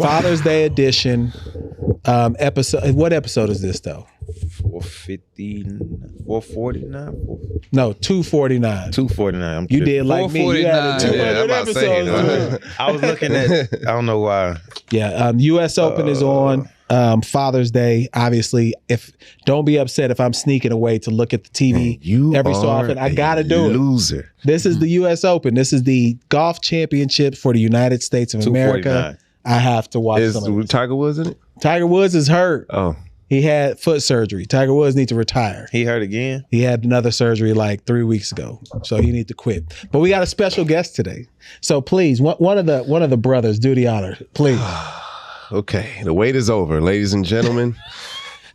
Father's Day edition episode. What episode is this though? 449? No, 249. 249. You did like me. You had 200 episodes. I was looking at, I don't know why. Yeah, U.S. Open is on Father's Day. Obviously, don't be upset if I'm sneaking away to look at the TV every so often. I gotta do it. Loser. This is the U.S. Open. This is the golf championship for the United States of America. I have to watch some of this. Tiger Woods in it? Tiger Woods is hurt. Oh. He had foot surgery. Tiger Woods needs to retire. He hurt again? He had another surgery like 3 weeks ago, so he needs to quit. But we got a special guest today, so please, one of the brothers, do the honor, please. Okay, the wait is over, ladies and gentlemen,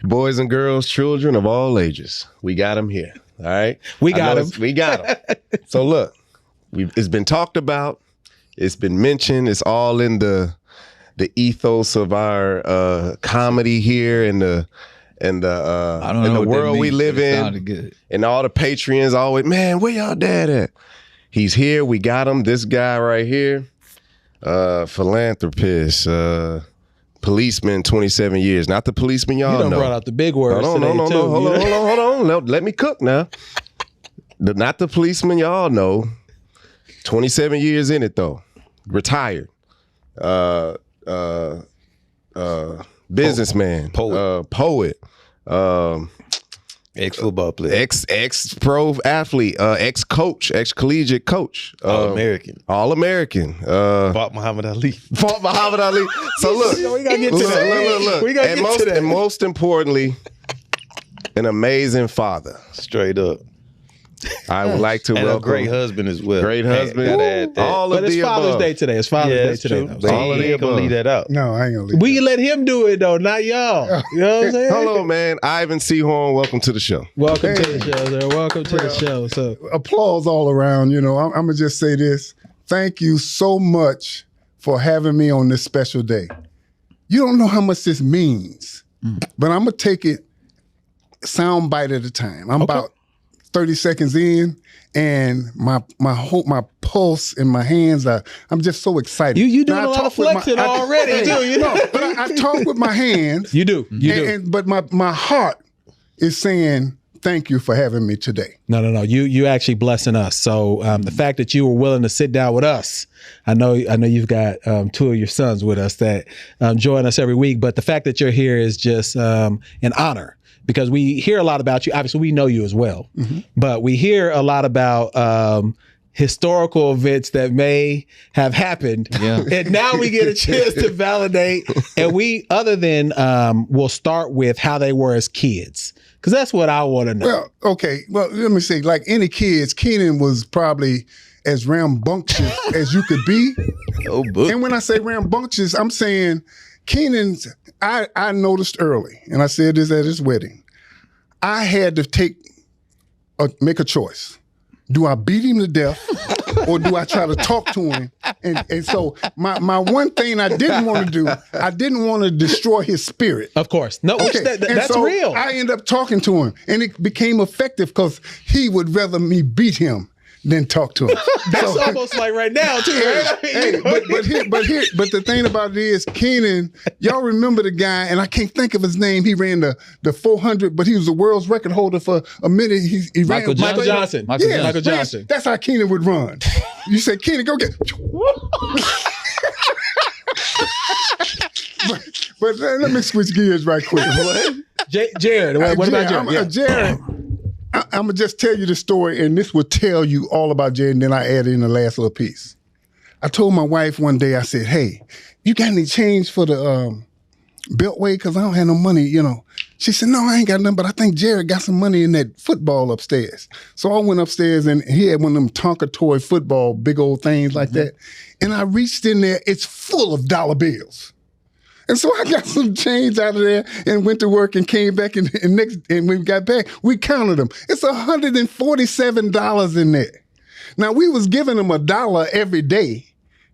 boys and girls, children of all ages. We got him here. All right, we got him. We got him. So look, it's been talked about. It's been mentioned. It's all in the ethos of our comedy here and the world we live in. And all the Patreons always, man, where y'all dad at? He's here. We got him. This guy right here, philanthropist, policeman, 27 years. Not the policeman y'all know. You done brought out the big words Hold on. Let me cook now. Not the policeman y'all know. 27 years in it though. Retired. Businessman, poet, ex-football player, ex-pro athlete, ex-coach, ex-collegiate coach, All-American. Fought Muhammad Ali. So look, we gotta get to that. Look. We gotta get to that. And most importantly, an amazing father. Straight up. I would like to welcome a great husband as well. Great husband. All of it's Father's Day today. It's Father's Day today. But all of the above. Leave that out. No, I ain't gonna leave. We can let him do it though, not y'all. You know what I'm saying? Hello, man. Ivan Seahorn, welcome to the show. Welcome to the show, sir. Welcome to the show. So applause all around. You know, I'm gonna just say this. Thank you so much for having me on this special day. You don't know how much this means, but I'm gonna take it sound bite at a time. I'm about 30 seconds in, and my pulse in my hands I'm just so excited. You doing a lot of flexing already, too. You know, but I talk with my hands. You do. But my heart is saying thank you for having me today. No. You actually blessing us. So the fact that you were willing to sit down with us, I know you've got two of your sons with us that join us every week. But the fact that you're here is just an honor. Because we hear a lot about you. Obviously, we know you as well. But we hear a lot about historical events that may have happened. Yeah. And now we get a chance to validate. And we'll start with how they were as kids. Because that's what I want to know. Well, okay. Well, let me say, like any kids, Keenan was probably as rambunctious as you could be. And when I say rambunctious, I'm saying Keenan's, I noticed early, and I said this at his wedding, I had to make a choice. Do I beat him to death or do I try to talk to him? And so my one thing I didn't want to do, I didn't want to destroy his spirit. Of course. No, okay. That's so real. I ended up talking to him, and it became effective because he would rather me beat him than talk to him. That's almost like right now, too, right? But the thing about it is, Keenan, y'all remember the guy, and I can't think of his name. He ran the 400, but he was the world's record holder for a minute. He Michael Johnson. Michael Johnson. That's how Keenan would run. You say, Keenan, go get. but let me switch gears right quick. Jared, what about Jared? Jared. I'm going to just tell you the story, and this will tell you all about Jared, and then I add in the last little piece. I told my wife one day, I said, hey, you got any change for the Beltway? Because I don't have no money, you know. She said, no, I ain't got nothing, but I think Jared got some money in that football upstairs. So I went upstairs, and he had one of them Tonka toy football, big old things like that. And I reached in there, it's full of dollar bills. And so I got some change out of there and went to work and came back and when we got back, we counted them. It's $147 in there. Now we was giving them $1 every day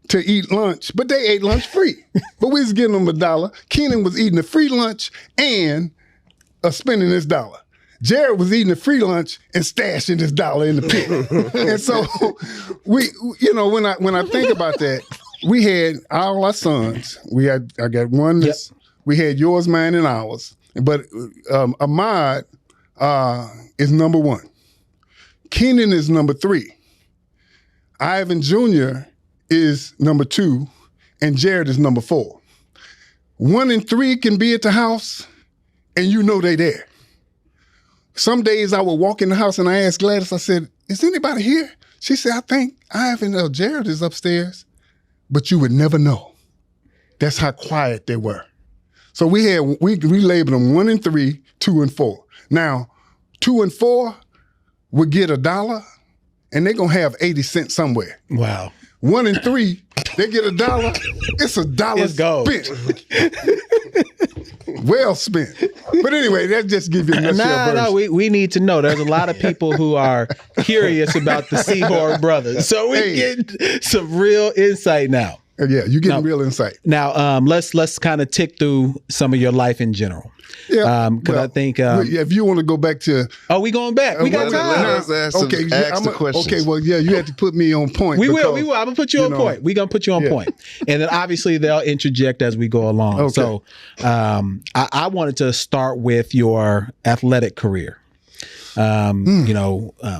to eat lunch, but they ate lunch free. But we was giving them $1. Keenan was eating a free lunch and spending his $1. Jared was eating a free lunch and stashing his $1 in the pit. And so we, you know, when I think about that, we had all our sons. I got one. We had yours, mine, and ours. But Ahmad is number 1. Keenan is number 3. Ivan Jr. is number 2, and Jared is number 4. 1 and 3 can be at the house, and you know they there. Some days I would walk in the house and I asked Gladys, I said, is anybody here? She said, I think Ivan or Jared is upstairs. But you would never know. That's how quiet they were. So we labeled them 1 and 3, 2 and 4. Now, 2 and 4 would get $1, and they're gonna have 80 cents somewhere. Wow. 1 and 3, they get $1. It's $1 spent. Well spent. But anyway, that just gives you a nutshell version. We need to know. There's a lot of people who are curious about the Seahorn brothers, so we get some real insight now. Yeah, you're getting real insight. Now, let's kind of tick through some of your life in general. Yeah, because I think if you want to go back to, we going back? We got time. Let's ask the questions. Okay, well, yeah, you had to put me on point. We will. I'm gonna put you on point. We're gonna put you on point, and then obviously they'll interject as we go along. Okay. So, I wanted to start with your athletic career.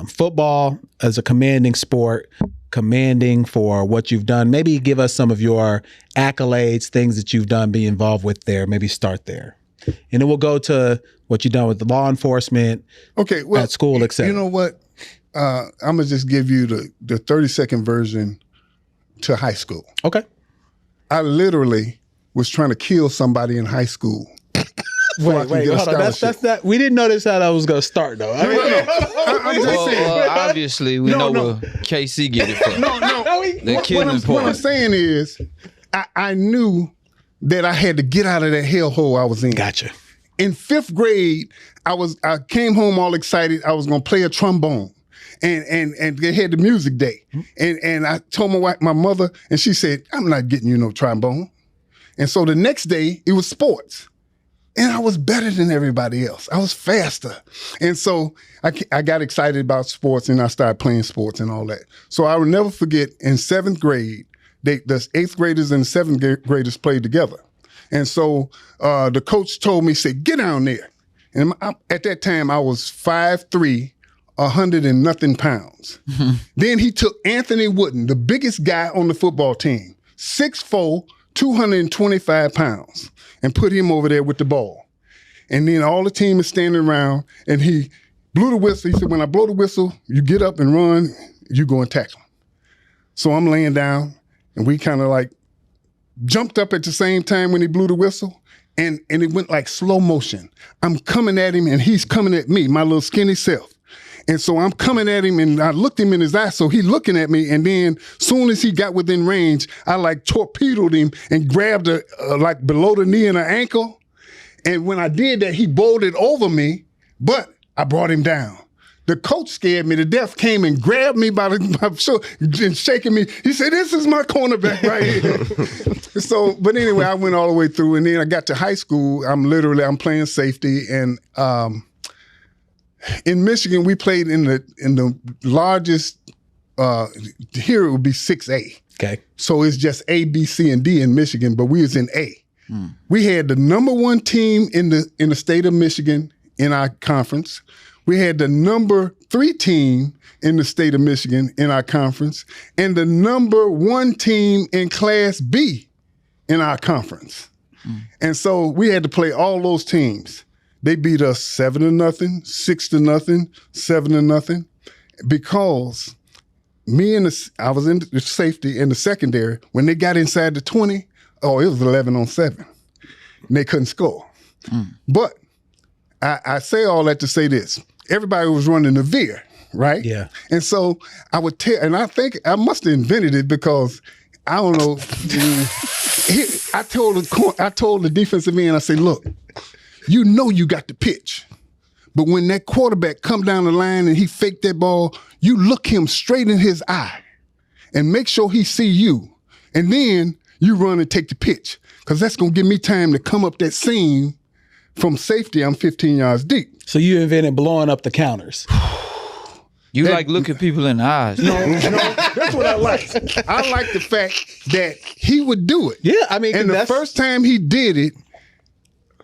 Football as a commanding sport. Commanding for what you've done. Maybe give us some of your accolades, things that you've done, be involved with there. Maybe start there. And then we'll go to what you've done with the law enforcement, at school, etc. You know what? I'm going to just give you the 30-second version to high school. Okay. I literally was trying to kill somebody in high school. Wait, hold on. That's not. We didn't know this how that was going to start, though. I'm just saying. Obviously, we know where Ksea get it from. What I'm saying is, I knew that I had to get out of that hellhole I was in. Gotcha. In 5th grade, I came home all excited. I was going to play a trombone. And they had the music day. And I told my mother, and she said, I'm not getting you no trombone. And so the next day, it was sports. And I was better than everybody else. I was faster. And so I got excited about sports, and I started playing sports and all that. So I will never forget, in 7th grade, the 8th graders and 7th graders played together. And so the coach told me, said, get down there. And at that time, I was 5'3", 100 and nothing pounds. Mm-hmm. Then he took Anthony Wooden, the biggest guy on the football team, 6'4", 225 pounds, and put him over there with the ball. And then all the team is standing around, and he blew the whistle. He said, when I blow the whistle, you get up and run, you go and tackle him. So I'm laying down, and we kind of like jumped up at the same time when he blew the whistle, and it went like slow motion. I'm coming at him, and he's coming at me, my little skinny self. And so I'm coming at him, and I looked him in his eye, so he looking at me, and then soon as he got within range, I like torpedoed him and grabbed like below the knee and the ankle. And when I did that, he bowled it over me, but I brought him down. The coach scared me to death, came and grabbed me by the shoulder and shaking me. He said, this is my cornerback right here. So, but anyway, I went all the way through, and then I got to high school. I'm playing safety, and in Michigan, we played in the largest, here it would be 6A. Okay. So it's just A, B, C, and D in Michigan, but we was in A. We had the number 1 team in the state of Michigan in our conference. We had the number 3 team in the state of Michigan in our conference, and the number 1 team in Class B in our conference. And so we had to play all those teams. They beat us 7-0, 6-0, 7-0, because I was in the safety in the secondary. When they got inside the 20, it was 11-7. And they couldn't score. But I say all that to say this. Everybody was running the veer, right? Yeah. And so I would tell, and I think I must have invented it because I don't know. I told the defensive end, I said, look, you know you got the pitch. But when that quarterback come down the line and he faked that ball, you look him straight in his eye and make sure he see you. And then you run and take the pitch, because that's going to give me time to come up that seam from safety. I'm 15 yards deep. So you invented blowing up the counters. You like looking people in the eyes. No, that's what I like. I like the fact that he would do it. Yeah, I mean, and the first time he did it,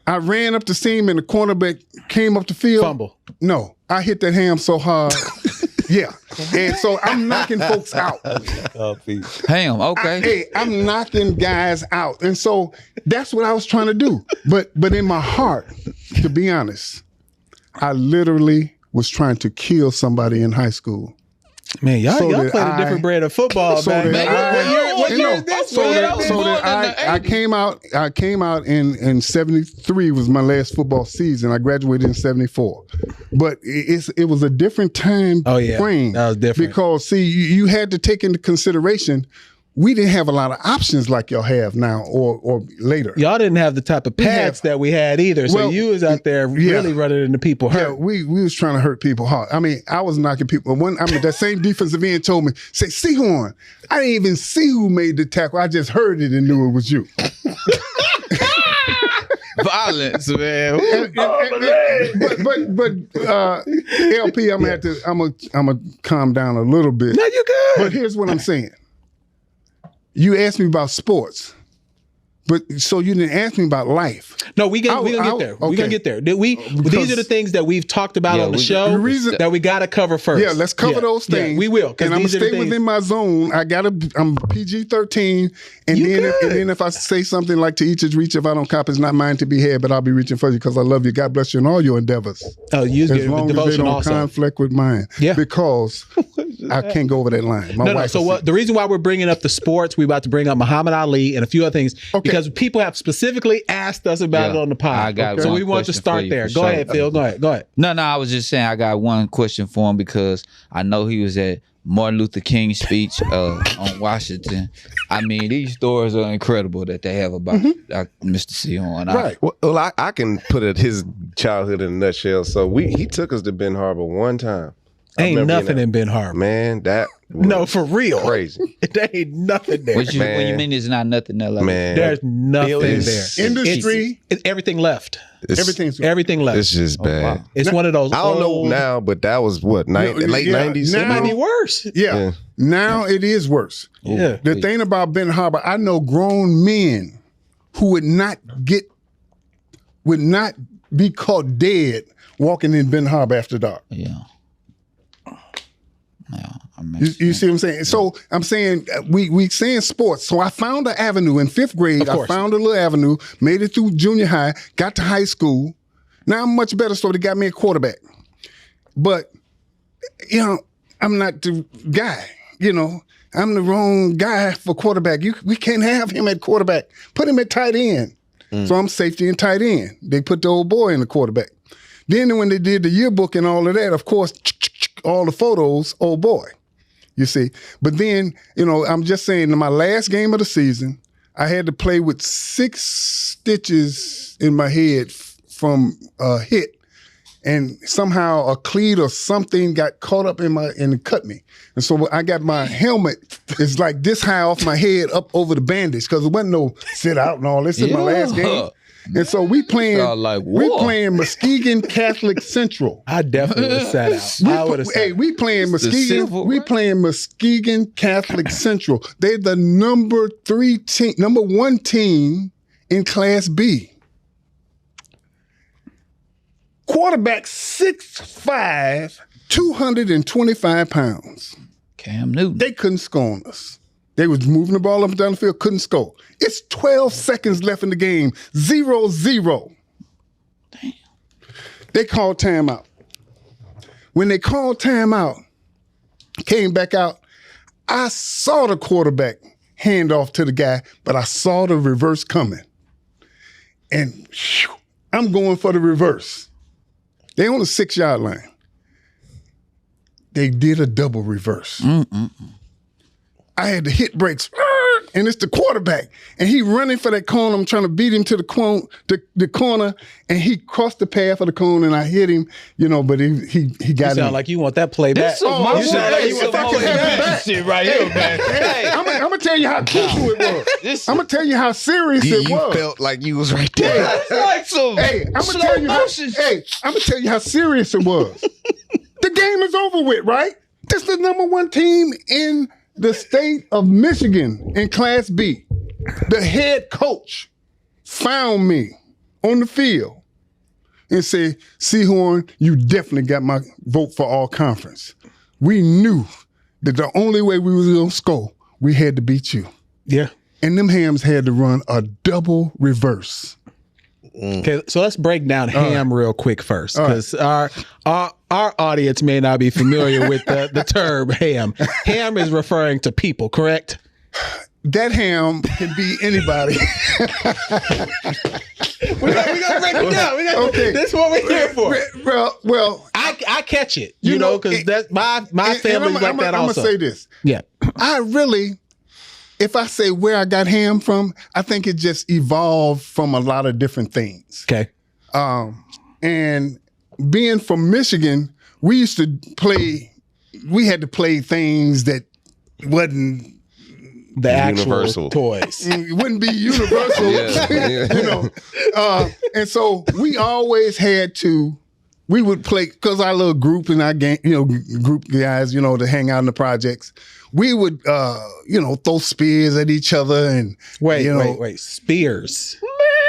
I ran up the seam and the cornerback came up the field. Fumble. No, I hit that ham so hard. Yeah. And so I'm knocking folks out. Ham, okay. I'm knocking guys out. And so that's what I was trying to do. But in my heart, to be honest, I literally was trying to kill somebody in high school. Man, y'all played a different brand of football, man. What year is this? I came out in 73 was my last football season. I graduated in 74. But it was a different time frame. That was different. Because see, you had to take into consideration we didn't have a lot of options like y'all have now or later. Y'all didn't have the type of pads that we had either. So you was out there really running into people hurt. Yeah, we was trying to hurt people hard. I mean, I was knocking people. That same defensive end told me, say, Seahorn, I didn't even see who made the tackle. I just heard it and knew it was you. Violence, man. But LP, I'm gonna calm down a little bit. No, you good. But here's what I'm saying. You asked me about sports, but so you didn't ask me about life. No, we gonna get there. We're gonna get there. These are the things that we've talked about on the show that we got to cover first. Yeah, let's cover those things. We will, and I'm gonna stay within my zone. I'm PG-13, and then if I say something like to each is reach, if I don't cop, it's not mine to be had, but I'll be reaching for you because I love you. God bless you in all your endeavors. Oh, you as long as they don't conflict with mine. Yeah, because I can't go over that line. My wife. So the reason why we're bringing up the sports, we're about to bring up Muhammad Ali and a few other things because people have specifically asked us about it on the pod. So we want to start there. Go ahead, Phil. Go ahead. No, I was just saying I got one question for him because I know he was at Martin Luther King's speech on Washington. I mean, these stories are incredible that they have about Mr. Seahorn. Right. Well, I can put it his childhood in a nutshell. So he took us to Ben Harbor one time. Ain't nothing in Ben Harbor. Man, that no, for real. Crazy. There ain't nothing there. What you mean there's not nothing there? Like man, there's nothing there. Industry. It's everything left. Everything left. It's just bad. Wow. It's one of those. I don't know now, but that was what, late 90s? It might be worse. Yeah. Now it is worse. Yeah. The thing about Ben Harbor, I know grown men who would not be caught dead walking in Ben Harbor after dark. Yeah. You see what I'm saying? So I'm saying we saying sports. So I found an avenue in 5th grade. I found a little avenue, made it through junior high, got to high school. Now I'm much better, so they got me a quarterback. But, I'm not the guy. I'm the wrong guy for quarterback. We can't have him at quarterback. Put him at tight end. So I'm safety and tight end. They put the old boy in the quarterback. Then when they did the yearbook and all of that, of course, all the photos, old boy. You see, but then, I'm just saying in my last game of the season, I had to play with 6 stitches in my head from a hit. And somehow a cleat or something got caught up and it cut me. And so I got my helmet, it's like this high off my head up over the bandage because there wasn't no sit out and all this in my last game. And so we playing Muskegon Catholic Central. I definitely would have sat out. I would have sat out. Hey, we playing Muskegon. We playing Muskegon Catholic Central. They're the number 1 team in Class B. Quarterback 6'5", 225 pounds. Cam Newton. They couldn't score on us. They was moving the ball up and down the field, couldn't score. It's 12 seconds left in the game, 0-0. Damn. They called timeout. When they called timeout, came back out, I saw the quarterback hand off to the guy, but I saw the reverse coming. And I'm going for the reverse. They on the 6-yard line. They did a double reverse. I had to hit brakes, and it's the quarterback, and he running for that cone. I'm trying to beat him to the corner, and he crossed the path of the cone, and I hit him, but he got him. You sound like you want that play back. You sound like you want that shit right here, man. I'm gonna tell you how crucial it was. I'm gonna tell you how serious it was. You felt like you was right there. It's like some I'm gonna tell you how serious it was. The The game is over with, right? This is the number 1 team in the state of Michigan in Class B. The head coach found me on the field and said, Seahorn, you definitely got my vote for all conference. We knew that the only way we was going to score, we had to beat you. Yeah. And them Hams had to run a double reverse. Okay, so let's break down ham real quick first, because our audience may not be familiar with the term ham. Ham is referring to people, correct? That ham can be anybody. we gotta break it down. Okay. This is what we're here for. Well, I catch it, you know, because that's my family's like that also. I'm gonna say this. Yeah. I really, if I say where I got ham from, I think it just evolved from a lot of different things. Okay. And being from Michigan, we used to play, we had to play things that wasn't the actual universal toys. It wouldn't be universal, you know. And so we always had to, we would play, because our little group and our gang, you know, group guys, you know, to hang out in the projects, we would, you know, throw spears at each other and wait, spears.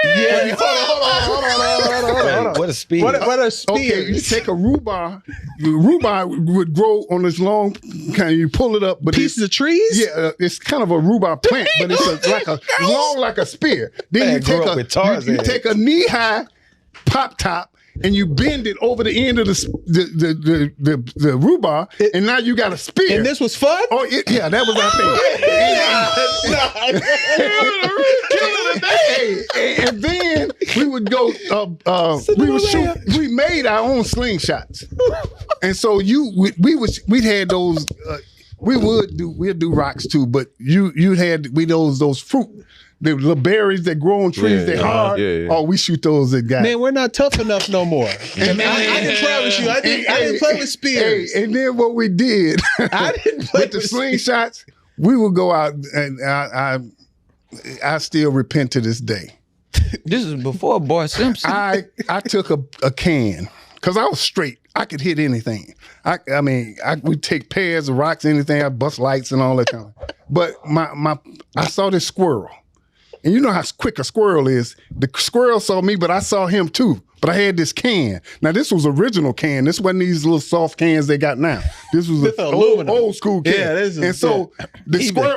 Yeah, hold on. What a speed. What are spears? Okay, you take a rhubarb. Rhubarb would grow on this long kind of, you pull it up, but pieces of trees. Yeah, it's kind of a rhubarb plant, but it's like a long like a spear. Then you take a knee high pop top and you bend it over the end of the rhubarb, and now you got a spear. And this was fun? Oh, yeah, that was our thing. And then we would go, we would shoot, we made our own slingshots. And so we'd had those, we'd do rocks too, but you had those fruit. The little berries that grow on trees, they're hard. Oh, we shoot those at guys. Man, we're not tough enough no more. And I didn't play with you. I didn't play with spears. And then what we did, I didn't play with the slingshots, we would go out, and I still repent to this day. This is before Boy Simpson. I took a can, because I was straight. I could hit anything. I mean, would take pairs of rocks, anything. I bust lights and all that kind of. But I saw this squirrel. And you know how quick a squirrel is. The squirrel saw me, but I saw him too. But I had this can. Now, this was original can. This wasn't these little soft cans they got now. This was an old school can. Yeah, this is, and so the squirrel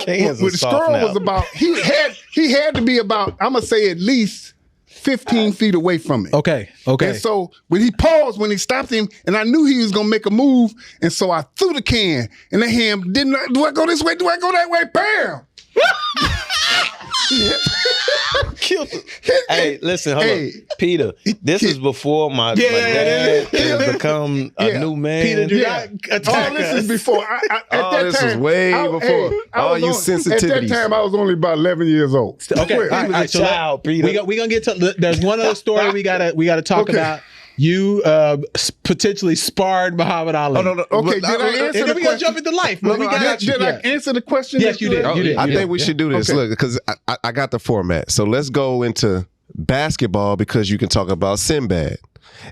was about, he had to be about, I'm going to say at least 15 feet away from me. Okay. And so when he paused, when he stopped him, and I knew he was going to make a move, and so I threw the can, and they him, do I go this way? Do I go that way? Bam! Killed it. Hey, listen, hold on. Peter, this is before my dad has become a new man. Peter, do not attack us. This is before. This was way before. All you sensitivities. At that time, I was only about 11 years old. Okay, he was a child, Peter. We're gonna get to. There's one other story we gotta talk about. You potentially sparred Muhammad Ali. Oh, no. Okay, did I answer the question? And then we got to jump into life. Did I answer the question? Yes, you did. I think we should do this. Look, because I got the format. So let's go into basketball, because you can talk about Sinbad.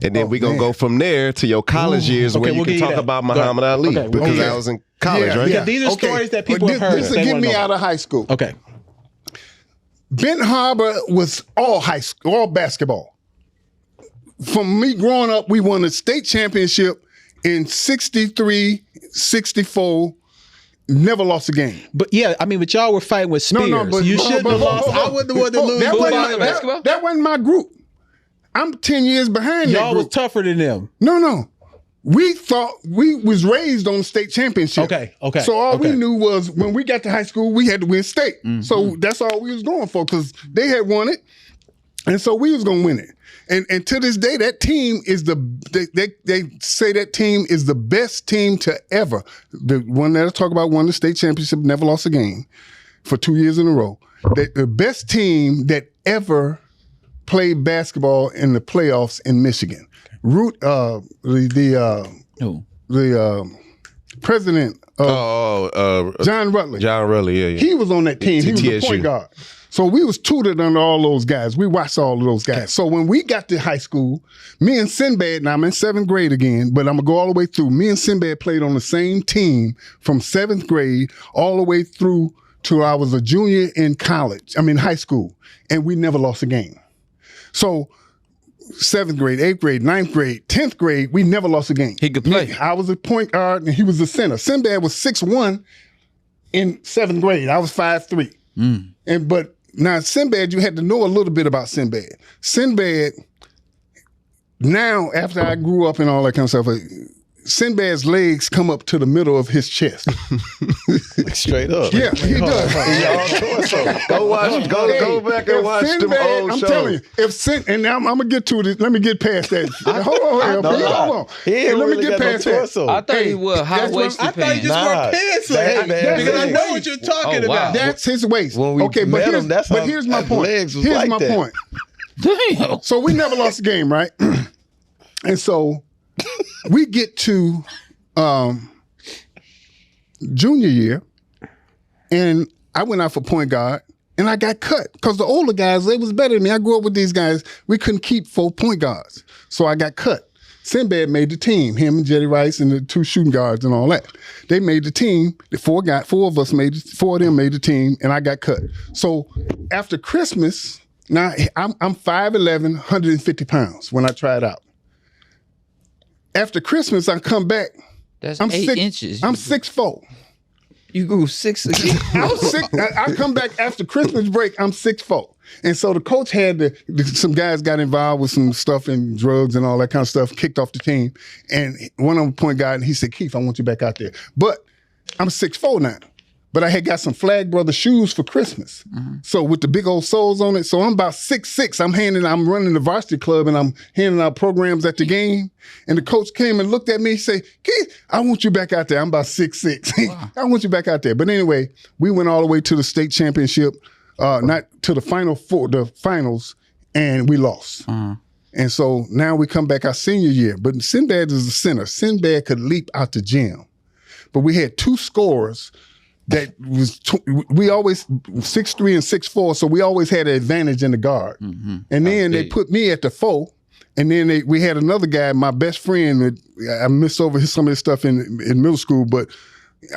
And then we're going to go from there to your college years, where you can talk about Muhammad Ali, because I was in college, right? Yeah, these are stories that people have heard. This will get me out of high school. Okay. Benton Harbor was all basketball. From me growing up, we won a state championship in 63, 64, never lost a game. But yeah, I mean, but y'all were fighting with spears. No, but you shouldn't have lost. I wouldn't have wanted to lose. That wasn't my group. I'm 10 years behind that Y'all group. was tougher than them. No. We thought we was raised on state championship. Okay. So all we knew was when we got to high school, we had to win state. Mm-hmm. So that's all we was going for, because they had won it. And so we was going to win it. And to this day, that team is they say that team is the best team to ever. The one that I talk about won the state championship, never lost a game for 2 years in a row. The best team that ever played basketball in the playoffs in Michigan. The president of John Rutledge. John Rutledge, yeah. He was on that team. He was the point guard. So we was tutored under all those guys. We watched all of those guys. So when we got to high school, me and Sinbad, now I'm in 7th grade again, but I'm gonna go all the way through. Me and Sinbad played on the same team from 7th grade all the way through till I was a junior in high school, and we never lost a game. So 7th grade, 8th grade, 9th grade, 10th grade, we never lost a game. He could play. I was a point guard and he was a center. Sinbad was 6'1" in 7th grade. I was 5'3". But now Sinbad, you had to know a little bit about Sinbad. Sinbad, now after I grew up and all that kind of stuff, Sinbad's legs come up to the middle of his chest. Like straight up. Yeah, he does. Go back and watch them old shows. I'm telling you, and now I'm gonna get to it. Let me get past that. Hold on. Let me get past that. I thought he wore high-waisted pants. I thought he just wore pants like that. Because I know what you're talking about. That's his waist. Okay, but here's my point. Here's my point. Damn. So we never lost a game, right? And so we get to junior year, and I went out for point guard, and I got cut because the older guys, they was better than me. I grew up with these guys. We couldn't keep 4 point guards, so I got cut. Sinbad made the team, him and Jerry Rice and the 2 shooting guards and all that. They made the team. The 4 of them made the team, and I got cut. So after Christmas, now I'm 5'11", 150 pounds when I tried out. After Christmas, I come back. I'm 8 inches. I'm 6'4". You grew 6 again. I'm 6. I come back after Christmas break. I'm 6'4". And so the coach had some guys got involved with some stuff and drugs and all that kind of stuff, kicked off the team. And one of them point guard, and he said, "Keith, I want you back out there." But I'm 6'4" now. But I had got some Flag Brother shoes for Christmas. So with the big old soles on it. So I'm about 6'6". I'm running the varsity club and I'm handing out programs at the game. And the coach came and looked at me and said, "Keith, I want you back out there." I'm about 6'6". Wow. I want you back out there. But anyway, we went all the way to the state championship, not to the finals, and we lost. And so now we come back our senior year. But Sinbad is the center. Sinbad could leap out the gym. But we had 2 scorers that was we always 6'3" and 6'4", so we always had an advantage in the guard. And then they put me at the 4, and then we had another guy, my best friend. That I missed over some of his stuff in middle school, but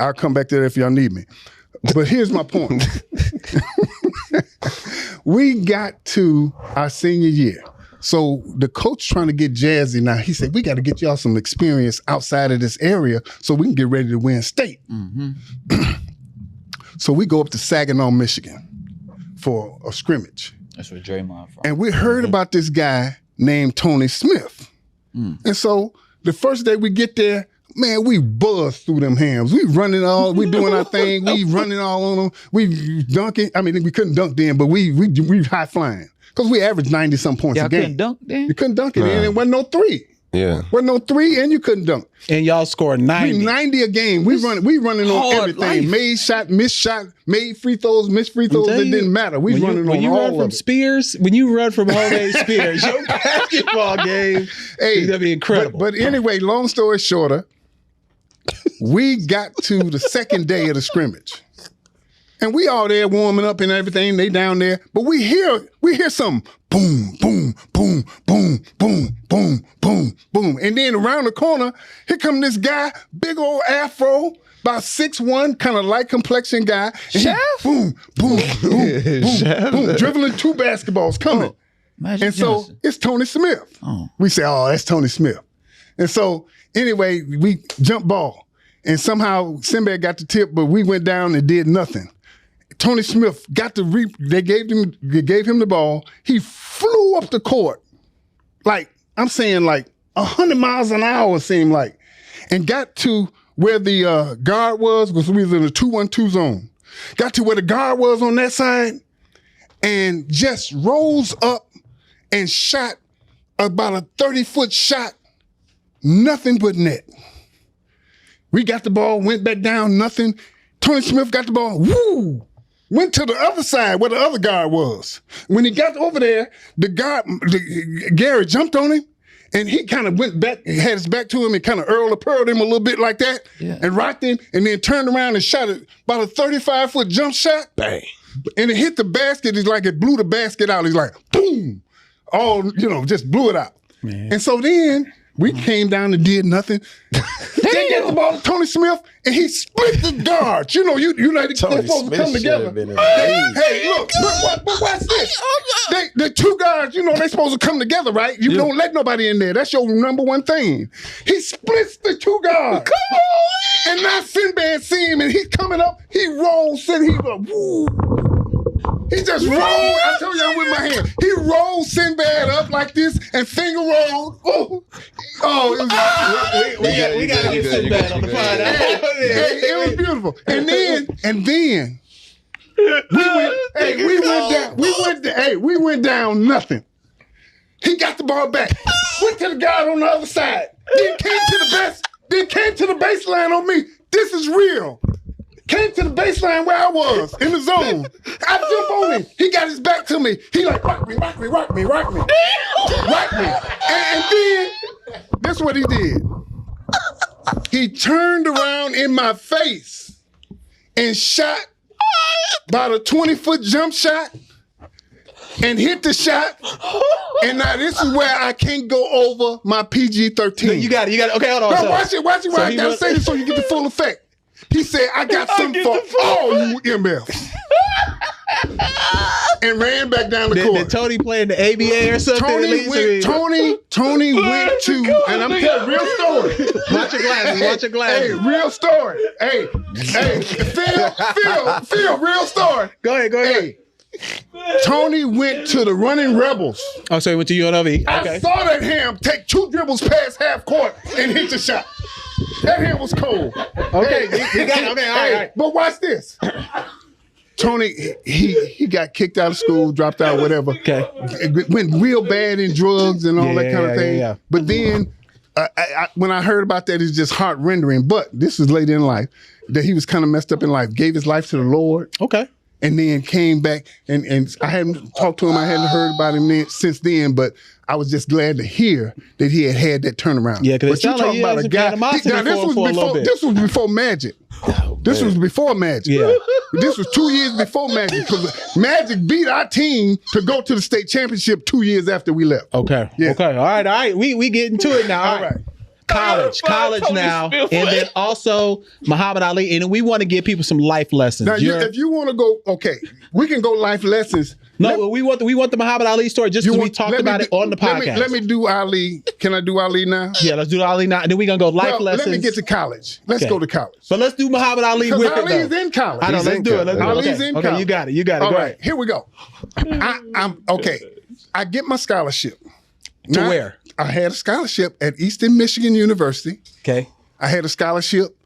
I'll come back to that if y'all need me. But here's my point: we got to our senior year. So the coach trying to get Jazzy now, he said, "We got to get y'all some experience outside of this area so we can get ready to win state." So we go up to Saginaw, Michigan for a scrimmage. That's where Draymond from. And we heard about this guy named Tony Smith. And so the first day we get there, man, we buzzed through them hams. We doing our thing. We running all on them. We dunking. I mean, we couldn't dunk then, but we high flying. Because we averaged 90-some points a game. Couldn't dunk then? You couldn't dunk it, and it wasn't no 3. Yeah. Wasn't no 3, and you couldn't dunk. And y'all scored 90. 90 a game. We running on everything. Life. Made shot, missed shot, made free throws, missed free throws. It didn't matter. We running on all of it. Spears, when you run from homemade Spears, your basketball game is gonna be incredible. But anyway, long story shorter, we got to the second day of the scrimmage. And we all there warming up and everything. They down there. But we hear some boom, boom, boom, boom, boom, boom, boom, boom. And then around the corner, here come this guy, big old afro, about 6'1", kind of light complexion guy. Chef? Boom, boom, boom, boom, boom, dribbling 2 basketballs coming. And so it's Tony Smith. We say, "Oh, that's Tony Smith." And so anyway, we jump ball. And somehow Sinbad got the tip, but we went down and did nothing. Tony Smith got they gave him the ball. He flew up the court, like 100 miles an hour, it seemed like, and got to where the guard was we was in a 2-1-2 zone. Got to where the guard was on that side, and just rose up and shot about a 30-foot shot, nothing but net. We got the ball, went back down, nothing. Tony Smith got the ball, woo! Went to the other side where the other guard was. When he got over there, Gary jumped on him, and he kind of went back, had his back to him, and kind of earled him a little bit like that, and rocked him, and then turned around and shot about a 35-foot jump shot. Bang. and it hit the basket. It's like it blew the basket out. It's like, boom. All, just blew it out. Man. And so then we came down and did nothing. They get the ball to Tony Smith, and he split the guards. You know they're supposed to come together. Hey, look, watch this. The two guards, they're supposed to come together, right? You don't let nobody in there. That's your number one thing. He splits the two guards. Come on! And now Sinbad see him, and he's coming up. He rolls, and he goes, woo. He just rolled. I told you I'm with my hand. He rolled Sinbad up like this and finger rolled. We got to get Sinbad on the pod. It was beautiful. And then we went down nothing. He got the ball back. Went to the guard on the other side. Then came to the baseline on me. This is real. Came to the baseline where I was, in the zone. I jump on him. He got his back to me. He like, rock me. And then, this is what he did. He turned around in my face and shot about a 20-foot jump shot and hit the shot. And now this is where I can't go over my PG-13. No, you got it. Okay, hold on. No, watch it. I got to say this so you get the full effect. He said, I got something for all you MFs. And ran back down the court. Did Tony play in the ABA or something? Tony went to, and I'm telling you, real story. Watch your glasses. Hey, real story. Hey, Phil, real story. Go ahead. Hey, Tony went to the Running Rebels. Oh, so he went to UNLV. Okay. I saw that ham take 2 dribbles past half court and hit the shot. That hand was cold. Okay, we got it. Okay, all right. But watch this. Tony, he got kicked out of school, dropped out, whatever. Okay. Went real bad in drugs and all that kind of thing. Yeah. But then, when I heard about that, it's just heart-rendering. But this was late in life, that he was kind of messed up in life, gave his life to the Lord. Okay. And then came back, and I hadn't talked to him. I hadn't heard about him since then, but I was just glad to hear that he had that turnaround. Yeah, because you talking about a guy. This was before Magic. This was before Magic. Yeah. This was 2 years before Magic, because Magic beat our team to go to the state championship 2 years after we left. Okay. Yeah. Okay. All right. We getting to it now. All right. College now, and then also Muhammad Ali, and we want to give people some life lessons. Now, if you want to go, okay, we can go life lessons. No, we want the Muhammad Ali story just because we talked about it on the podcast. Let me do Ali. Can I do Ali now? Yeah, let's do Ali now, and then we're gonna go life lessons. Let me get to college. Let's go to college. So let's do Muhammad Ali with it. Ali's in college. I know. Let's do it. Ali's in college. Okay, you got it. All right, here we go. I'm okay. I get my scholarship. To where? I had a scholarship at Eastern Michigan University. Okay. I had a scholarship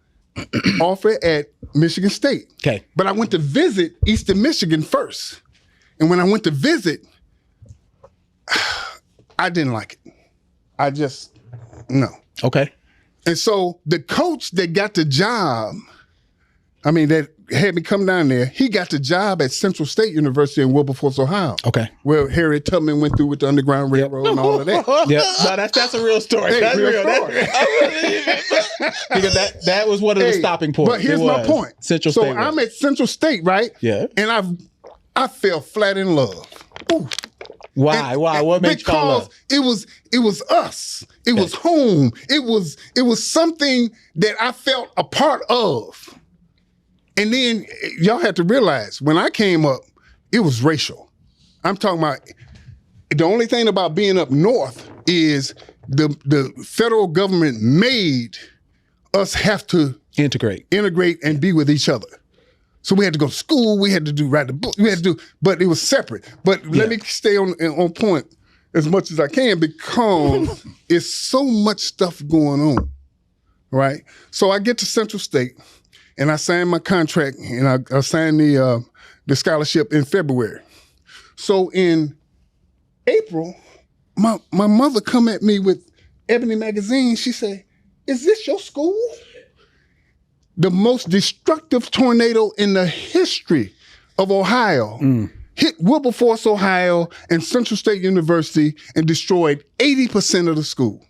offer at Michigan State. Okay. But I went to visit Eastern Michigan first. And when I went to visit, I didn't like it. No. Okay. And so the coach that got the job, that had me come down there, he got the job at Central State University in Wilberforce, Ohio. Okay. Where Harriet Tubman went through with the Underground Railroad and all of that. Yeah, no, that's a real story. Hey, that's real real. story. Because that was one of the stopping points. But here's my point. Central State. So I'm at Central State, right? Yeah. And I fell flat in love. Ooh. Why? What made you fall in love? Because it was us. It was home. It was something that I felt a part of. And then y'all have to realize, when I came up, it was racial. I'm talking about, the only thing about being up north is the federal government made us have to integrate and be with each other. So we had to go to school, we had to write the book, but it was separate. But let me stay on point as much as I can, because it's so much stuff going on, right? So I get to Central State, and I signed my contract, and I signed the scholarship in February. So in April, my mother come at me with Ebony magazine. She said, "Is this your school?" The most destructive tornado in the history of Ohio hit Wilberforce, Ohio, and Central State University and destroyed 80% of the school.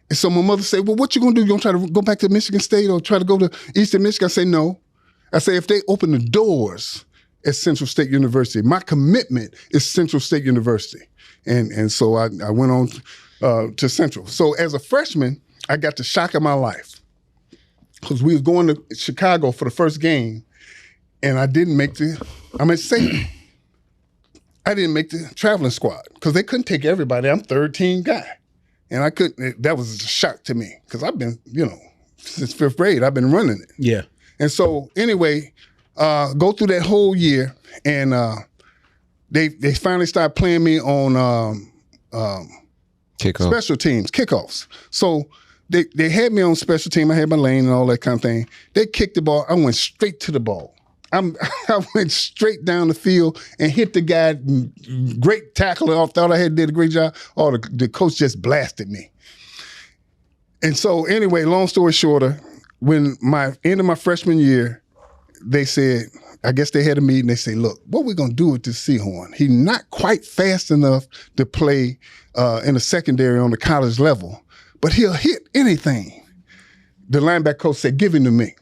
And so my mother said, "Well, what you gonna do? You gonna try to go back to Michigan State or try to go to Eastern Michigan?" I say, "No." I say, if they open the doors at Central State University. My commitment is Central State University. And so I went on to Central. So as a freshman, I got the shock of my life because we was going to Chicago for the first game, and I didn't make Ksea. I didn't make the traveling squad because they couldn't take everybody. I'm third team guy. And I couldn't, that was a shock to me because I've been, since 5th grade, I've been running it. Yeah. And so anyway, go through that whole year, and they finally started playing me on special teams, kickoffs. So they had me on special team. I had my lane and all that kind of thing. They kicked the ball. I went straight to the ball. I went straight down the field and hit the guy. Great tackle. I thought I did a great job. Oh, the coach just blasted me. And so anyway, long story shorter, when end of my freshman year, they said, I guess they had a meeting. They say, look, what we gonna do with this Seahorn? He's not quite fast enough to play in the secondary on the college level, but he'll hit anything. The linebacker coach said, give him to me.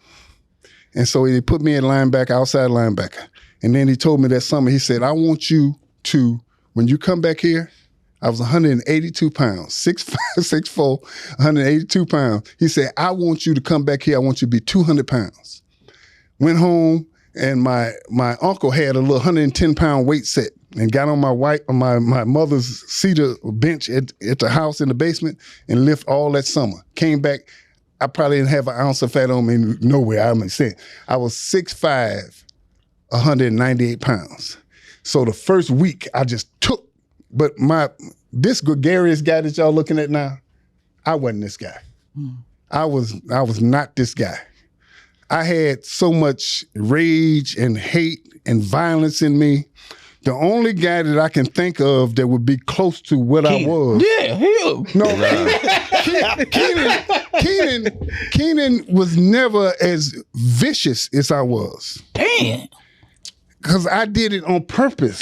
And so he put me at linebacker, outside linebacker. And then he told me that summer, he said, I want you to, when you come back here, I was 182 pounds, 6'5", 6'4", 182 pounds. He said, I want you to come back here. I want you to be 200 pounds. Went home, and my uncle had a little 110-pound weight set and got on my mother's cedar bench at the house in the basement and lift all that summer. Came back. I probably didn't have an ounce of fat on me nowhere. I was 6'5", 198 pounds. So the first week I just took, but this gregarious guy that y'all looking at now, I wasn't this guy. I was not this guy. I had so much rage and hate and violence in me. The only guy that I can think of that would be close to what I was. Yeah, him. No, Keenan was never as vicious as I was. Damn. Because I did it on purpose.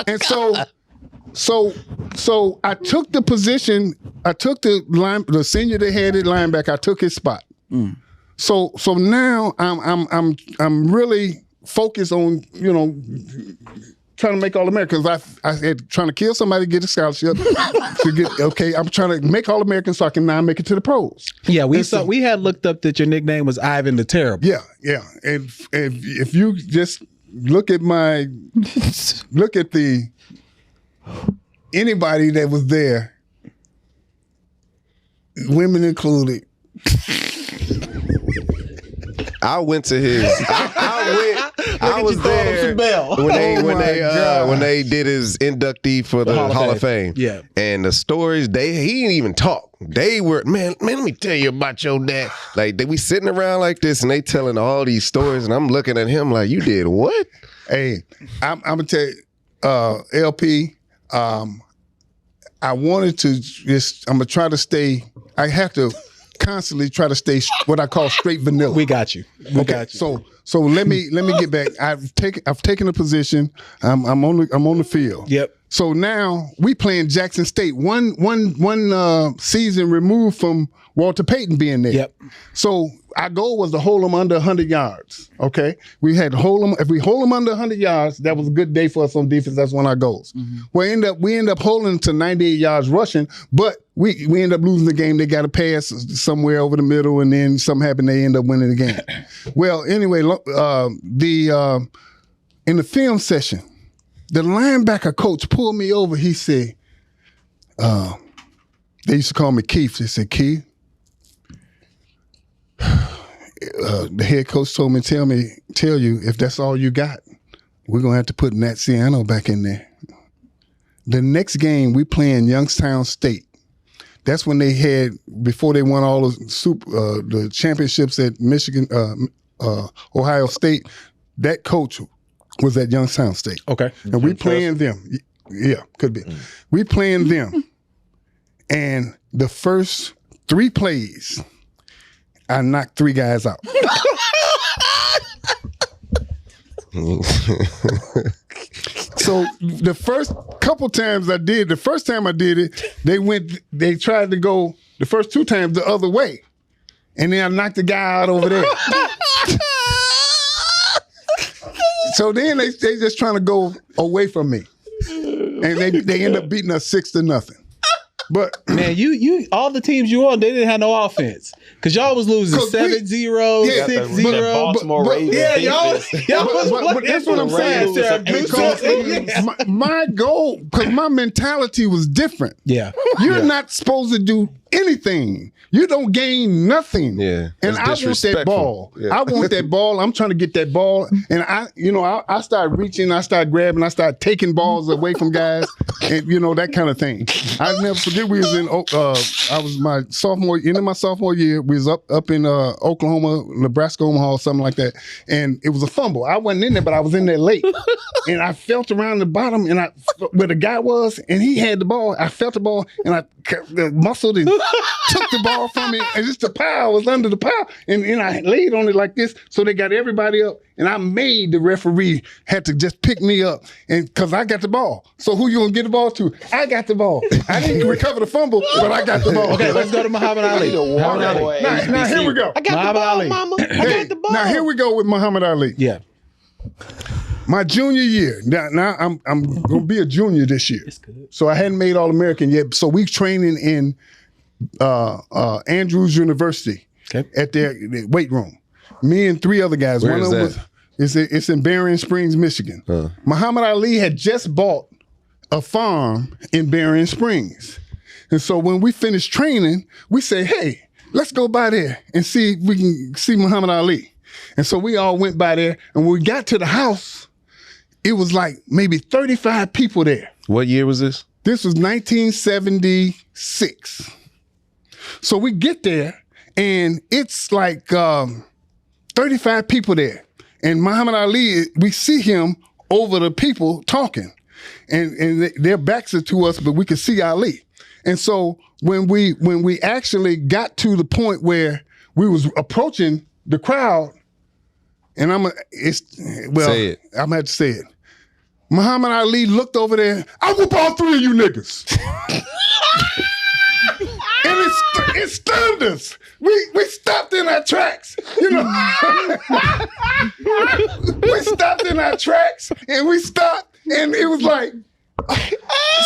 And so I took the position, I took the senior that had it linebacker, I took his spot. So now I'm really focused on, trying to make All-American, because I had trying to kill somebody to get a scholarship. I'm trying to make All-American so I can now make it to the pros. Yeah, we had looked up that your nickname was Ivan the Terrible. Yeah. And if you just look at anybody that was there, women included. I went to his. I was there when they did his inductee for the Hall of Fame. Yeah, and the stories he didn't even talk. They were man. Let me tell you about your dad. Like we sitting around like this, and they telling all these stories, and I'm looking at him like, you did what? Hey, I'm gonna tell you, LP. I wanted to just. I'm gonna try to stay. I have to constantly try to stay what I call straight vanilla. We got you. So let me get back. I've taken a position. I'm on the field. Yep. So now we playing Jackson State. One season removed from Walter Payton being there. Yep. So our goal was to hold them under 100 yards. Okay. We had to hold them. If we hold them under 100 yards, that was a good day for us on defense. That's one of our goals. Mm-hmm. We end up holding them to 98 yards rushing, but we end up losing the game. They got a pass somewhere over the middle, and then something happened. They end up winning the game. Well, anyway, in the film session, the linebacker coach pulled me over. He said, they used to call me Keith. They said, Keith, the head coach told me, tell you, if that's all you got, we're going to have to put Nat Ciano back in there. The next game, we playing Youngstown State. That's when they had, before they won all the championships at Michigan, Ohio State, that coach was at Youngstown State. Okay. And we playing them. Yeah, could be. We playing them. And the first 3 plays, I knocked 3 guys out. So the first couple times I did, the first time I did it, they tried to go the first 2 times the other way. And then I knocked the guy out over there. So then they just trying to go away from me. And they end up beating us 6-0. But man, you all the teams you on, they didn't have no offense. Cause y'all was losing 7-0, 6-0. Baltimore Ravens. Yeah, y'all was but that's what I'm saying. Because my goal, because my mentality was different. Yeah. You're not supposed to do anything. You don't gain nothing. Yeah. And I want that ball. Yeah. I want that ball. I'm trying to get that ball. And I started reaching, I started grabbing, I started taking balls away from guys, and that kind of thing. I never forget we was in I was my sophomore year, we was up in Oklahoma, Nebraska, Omaha, something like that. And it was a fumble. I wasn't in there, but I was in there late. And I felt around the bottom and where the guy was, and he had the ball. I felt the ball and I muscled and took the ball from me, and just the pile was under the pile, and I laid on it like this, so they got everybody up, and I made the referee had to just pick me up, and because I got the ball. So who you gonna get the ball to? I got the ball. I didn't recover the fumble, but I got the ball. Okay, let's go to Muhammad Ali. Now here we go. I got the ball, mama. I got the ball. Now here we go with Muhammad Ali. Yeah. My junior year. Now I'm gonna be a junior this year. So I hadn't made All-American yet. So we training in Andrews University at their weight room. Me and 3 other guys. Where One is of them it's in Berrien Springs, Michigan. Muhammad Ali had just bought a farm in Berrien Springs. And so when we finished training, we say, hey, let's go by there and see if we can see Muhammad Ali. And so we all went by there, and when we got to the house, it was like maybe 35 people there. What year was this? This was 1976. So we get there, and it's like 35 people there. And Muhammad Ali, we see him over the people talking. And their backs are to us, but we could see Ali. And so when we actually got to the point where we was approaching the crowd, and I'm gonna have to say it. Muhammad Ali looked over there. I whoop all 3 of you niggas. And it stunned us. We stopped in our tracks. We stopped in our tracks, and we stopped, and it was like,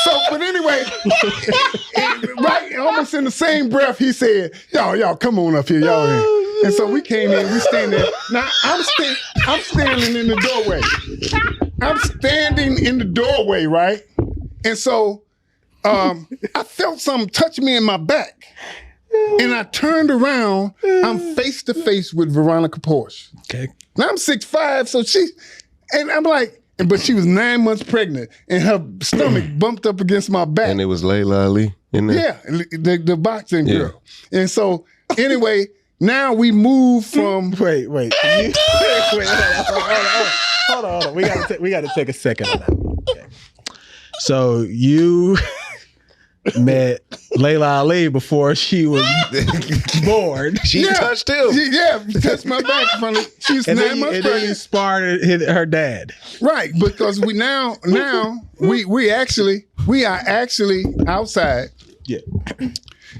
so, but anyway, right, almost in the same breath, he said, y'all, come on up here, y'all. And so we came in, we stand there. Now, I'm standing in the doorway. I'm standing in the doorway, right? And so I felt something touch me in my back. And I turned around, I'm face to face with Veronica Porsche. Okay. Now I'm 6'5", so and I'm like, but she was 9 months pregnant, and her stomach bumped up against my back. And it was Layla Ali in there? Yeah, the boxing girl. And so, anyway, now we move from... Wait. Hold on. We gotta take a second on that. Okay. So you met Layla Ali before she was born. She touched him. Touched my back from it. She's 9 months pregnant. Then you sparred her dad. Right, because we are actually outside. Yeah.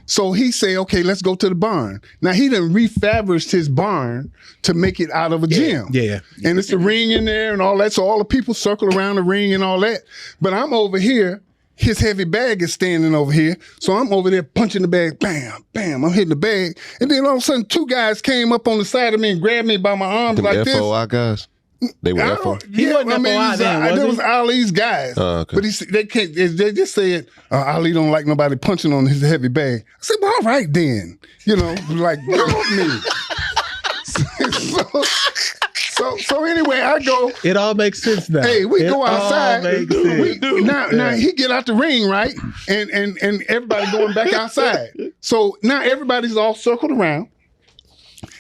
So he say, okay, let's go to the barn. Now he done refurbished his barn to make it out of a gym. Yeah. And it's a ring in there and all that. So all the people circle around the ring and all that. But I'm over here. His heavy bag is standing over here. So I'm over there punching the bag. Bam, bam. I'm hitting the bag. And then all of a sudden, 2 guys came up on the side of me and grabbed me by my arms like this. FOI guys? They were FOI? He wasn't FOI then, there was Ali's guys. Okay. But they just said, Ali don't like nobody punching on his heavy bag. I said, well, all right then. Like, help me. So anyway, I go. It all makes sense now. Hey, we go outside. Now he get out the ring, right? And everybody going back outside. So now everybody's all circled around.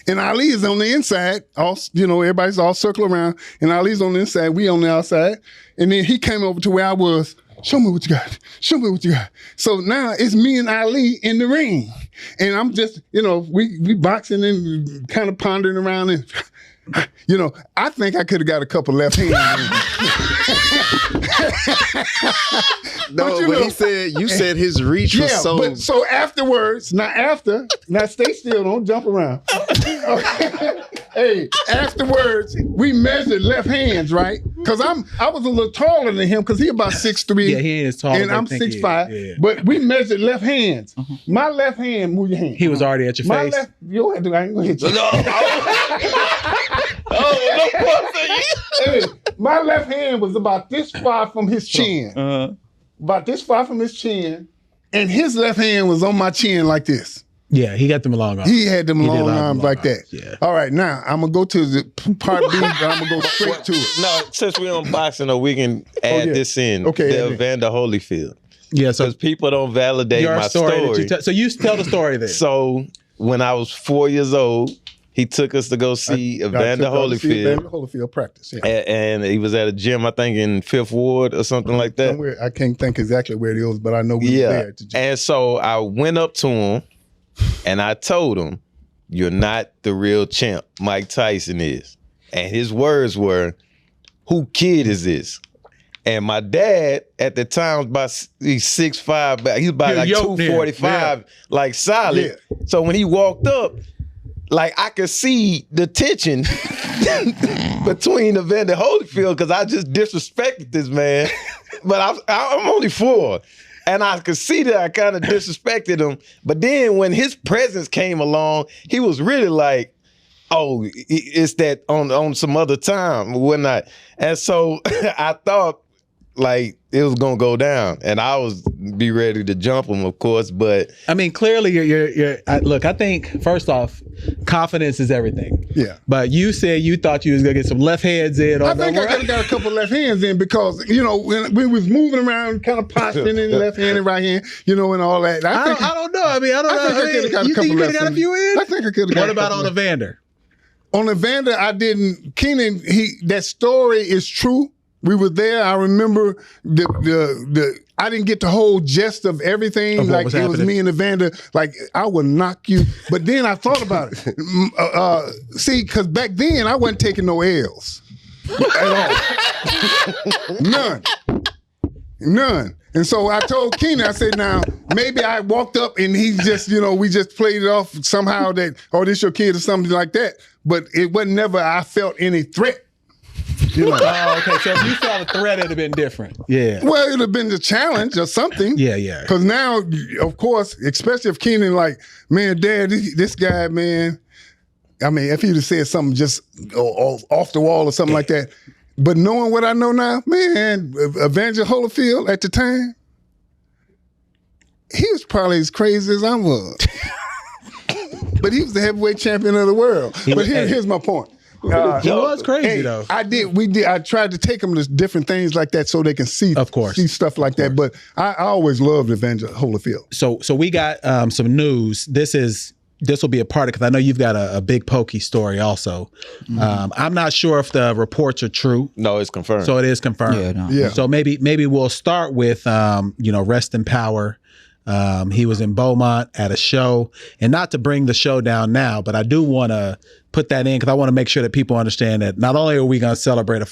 And Ali is on the inside. Everybody's all circled around. And Ali's on the inside. We on the outside. And then he came over to where I was. Show me what you got. Show me what you got. So now it's me and Ali in the ring. And I'm just, we boxing and kind of pondering around and... I think I could have got a couple left hands. But he said, you said his reach was so... But so afterwards, now stay still, don't jump around. Okay. Hey, afterwards, we measured left hands, right? Because I was a little taller than him because he about 6'3". Yeah, he is taller. And I'm 6'5". Yeah. But we measured left hands. My left hand, move your hand. He was already at your face. Left, I ain't gonna hit you. Hey, my left hand was about this far from his chin. About this far from his chin. And his left hand was on my chin like this. Yeah, he got them long arms. He had them long arms like that. Yeah. All right, now I'm gonna go to the part B, but I'm gonna go straight to it. No, since we're on boxing, we can add this in. Okay, the Evander Holyfield. Yeah, so because people don't validate my story. So you tell the story then. So when I was 4 years old, he took us to go see Evander Holyfield. Evander Holyfield practice, yeah. And he was at a gym, I think, in 5th Ward or something like that. Somewhere, I can't think exactly where it is, but I know we were there at the gym. And so I went up to him and I told him, "You're not the real champ. Mike Tyson is." And his words were, "Who kid is this?" And my dad at the time was about, he's 6'5", but he's about like 245, like solid. Yeah. So when he walked up, like I could see the tension between Evander Holyfield because I just disrespected this man. But I'm only 4. And I could see that I kind of disrespected him. But then when his presence came along, he was really like, oh, it's that on some other time or whatnot. And so I thought like it was gonna go down, and I was be ready to jump him, of course. But I mean, clearly, you're. Look, I think first off, confidence is everything. Yeah. But you said you thought you was gonna get some left hands in. I think I got a couple left hands in because when we was moving around, kind of posturing in left hand and right hand, and all that. I don't know. I mean, I don't know. I think I could have got a couple left hands. Got a few in? I think I could have. What about on Evander? On Evander, I didn't. Keenan, that story is true. We were there. I remember the I didn't get the whole gist of everything. Like it was me and Evander. Like I would knock you. But then I thought about it. See, because back then I wasn't taking no L's at all. None. And so I told Keenan, I said, now maybe I walked up and he just, we just played it off somehow that, oh, this your kid or something like that. But it wasn't never I felt any threat. Oh, okay. So if you felt a threat, it'd have been different. Yeah. Well, it'd have been a challenge or something. Yeah. Because now, of course, especially if Keenan like, man, Dad, this guy, man. I mean, if he'd have said something just off the wall or something like that. But knowing what I know now, man, Evander Holyfield at the time, he was probably as crazy as I was. But he was the heavyweight champion of the world. But here's my point. He was crazy though. I tried to take them to different things like that so they can see, see stuff like that. But I always loved Evander Holyfield. So we got some news. This will be a part of, because I know you've got a Big Pokey story also. Mm-hmm. I'm not sure if the reports are true. No, it's confirmed. So it is confirmed. Yeah. So maybe we'll start with rest in power. He was in Beaumont at a show, and not to bring the show down now, but I do want to put that in because I want to make sure that people understand that not only are we going to celebrate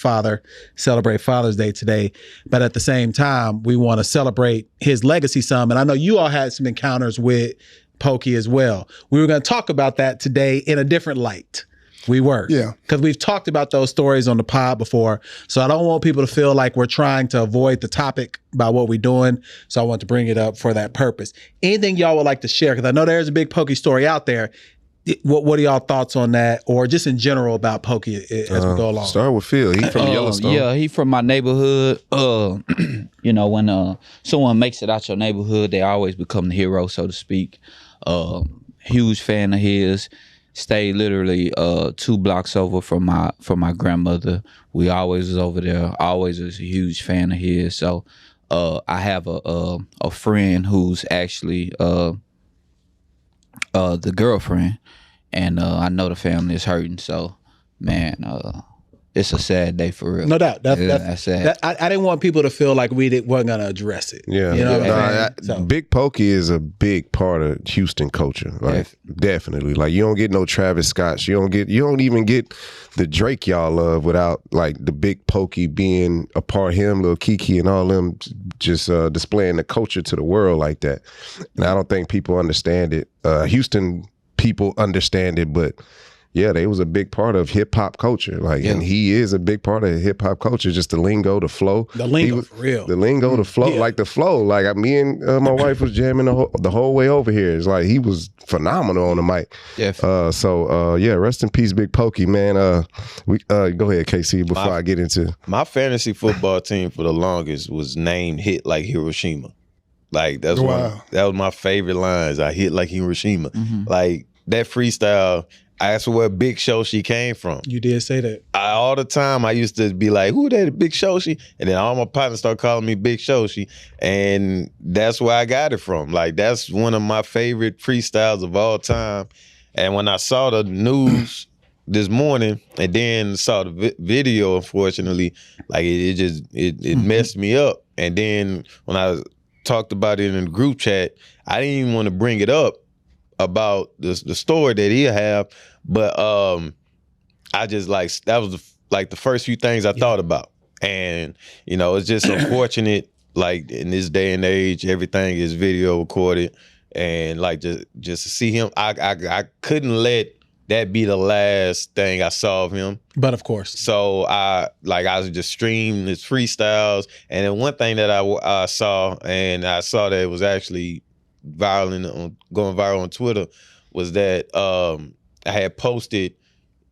Father's Day today, but at the same time, we want to celebrate his legacy some. And I know you all had some encounters with Pokey as well. We were going to talk about that today in a different light. We were. Yeah. Because we've talked about those stories on the pod before. So I don't want people to feel like we're trying to avoid the topic about what we're doing. So I want to bring it up for that purpose. Anything y'all would like to share? Because I know there's a Big Pokey story out there. What are y'all thoughts on that? Or just in general about Pokey as we go along? Start with Phil. He from Yellowstone. Yeah, he from my neighborhood. When someone makes it out your neighborhood, they always become the hero, so to speak. Huge fan of his. Stayed literally 2 blocks over from my grandmother. We always was over there. Always was a huge fan of his. So I have a friend who's actually the girlfriend, and I know the family is hurting. So man, it's a sad day for real. No doubt. That's sad. I didn't want people to feel like we weren't going to address it. Yeah. You know what I mean? Big Pokey is a big part of Houston culture. Like definitely. Like you don't get no Travis Scotts. You don't even get the Drake y'all love without like the Big Pokey being a part of him, Lil Kiki and all them just displaying the culture to the world like that. And I don't think people understand it. Houston people understand it, but yeah, they was a big part of hip hop culture. Like, and he is a big part of hip hop culture. Just the lingo, the flow. The lingo, for real. The lingo, the flow, like the flow. Like me and my wife was jamming the whole way over here. It's like he was phenomenal on the mic. Yeah. Rest in peace, Big Pokey, man. Go ahead, Ksea. Before I get into my fantasy football team for the longest was named "Hit Like Hiroshima." Like that was my favorite lines. I hit like Hiroshima. Like that freestyle. I asked her where Big Shoshi came from. You did say that. All the time I used to be like, who that, Big Shoshi? And then all my partners start calling me Big Shoshi. And that's where I got it from. Like, that's one of my favorite freestyles of all time. And when I saw the news this morning and then saw the video, unfortunately, like it messed me up. And then when I talked about it in the group chat, I didn't even want to bring it up about the story that he'll have, but I just that was the first few things I thought about. And it's just unfortunate, like in this day and age, everything is video recorded, and like just to see him, I couldn't let that be the last thing I saw of him. But of course. So I was just streaming his freestyles, and then one thing that I saw that it was actually going viral on Twitter was that I had posted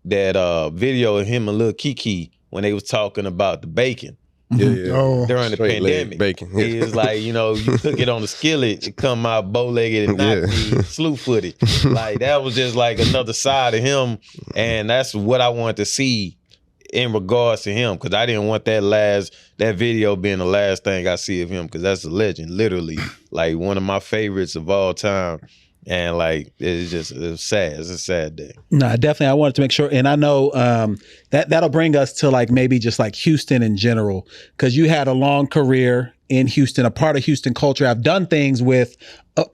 that video of him and Lil Kiki when they was talking about the bacon. Yeah. During the pandemic. Bacon. He was like, you cook it on the skillet, it come out bow-legged and not be slew-footed. Like, that was just like another side of him, and that's what I wanted to see in regards to him, because I didn't want that video being the last thing I see of him, because that's a legend, literally, like one of my favorites of all time. And like it's sad. It's a sad day. No, definitely. I wanted to make sure, and I know that'll bring us to like maybe just like Houston in general, because you had a long career in Houston, a part of Houston culture. I've done things with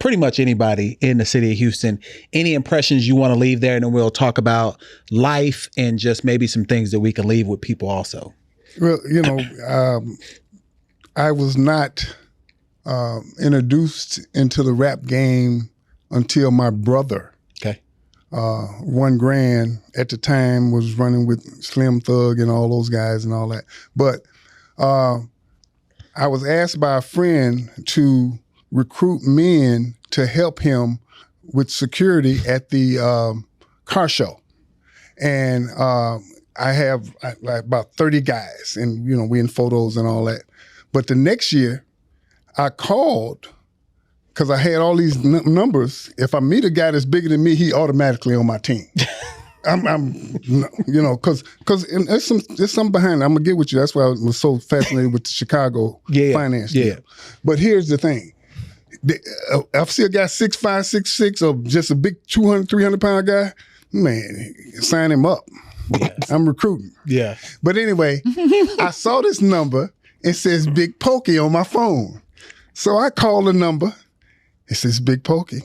pretty much anybody in the city of Houston. Any impressions you want to leave there, and then we'll talk about life and just maybe some things that we can leave with people also. Well, I was not introduced into the rap game until my brother, One Grand, at the time was running with Slim Thug and all those guys and all that. But I was asked by a friend to recruit men to help him with security at the car show. And I have like about 30 guys, and we in photos and all that. But the next year, I called, because I had all these numbers. If I meet a guy that's bigger than me, he automatically on my team. Because there's something behind it. I'm gonna get with you. That's why I was so fascinated with the Chicago finance deal. But here's the thing: I see a guy 6'5", 6'6", or just a big 200, 300 pound guy. Man, sign him up. Yes. I'm recruiting. Yeah. But anyway, I saw this number. It says Big Pokey on my phone, so I called the number. It says Big Pokey.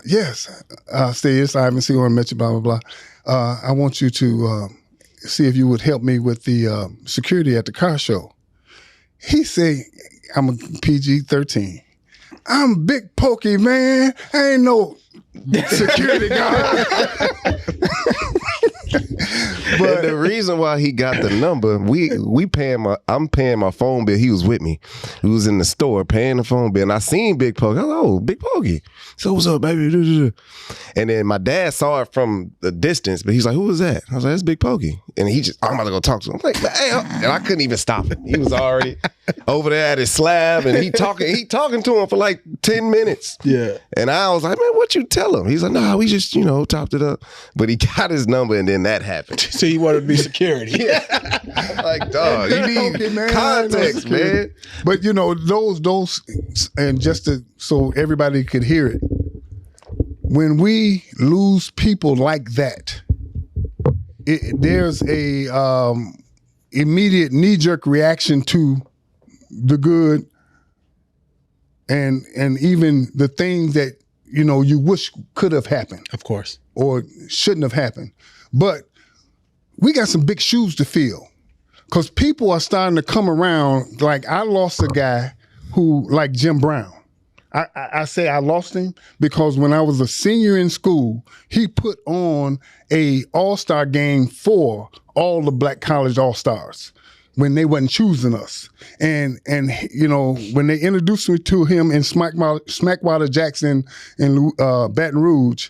Yes. Say it's Ivan Seahorn, met you, blah, blah, blah. I want you to see if you would help me with the security at the car show. He say, I'm a PG-13. I'm Big Pokey, man. I ain't no security guard. But the reason why he got the number, I'm paying my phone bill. He was with me. He was in the store paying the phone bill, and I seen Big Pokey. Hello, Big Pokey. So what's up, baby? And then my dad saw it from the distance, but he's like, "Who was that?" I was like, "That's Big Pokey." And I'm about to go talk to him. I'm like, "Hey," and I couldn't even stop him. He was already over there at his slab, and he talking to him for like 10 minutes. Yeah. And I was like, "Man, what you tell him?" He's like, "Nah, we just topped it up." But he got his number, and then that happened. So you wanted to be security. Like, dog, you need context, man. But those, and just so everybody could hear it, when we lose people like that, there's a immediate knee-jerk reaction to the good and even the things that you wish could have happened, of course, or shouldn't have happened. But we got some big shoes to fill, because people are starting to come around. Like, I lost a guy who, like Jim Brown, I say I lost him because when I was a senior in school, he put on a all-star game for all the Black college all-stars when they wasn't choosing us. And you know, when they introduced me to him in Smackwater Jackson in Baton Rouge,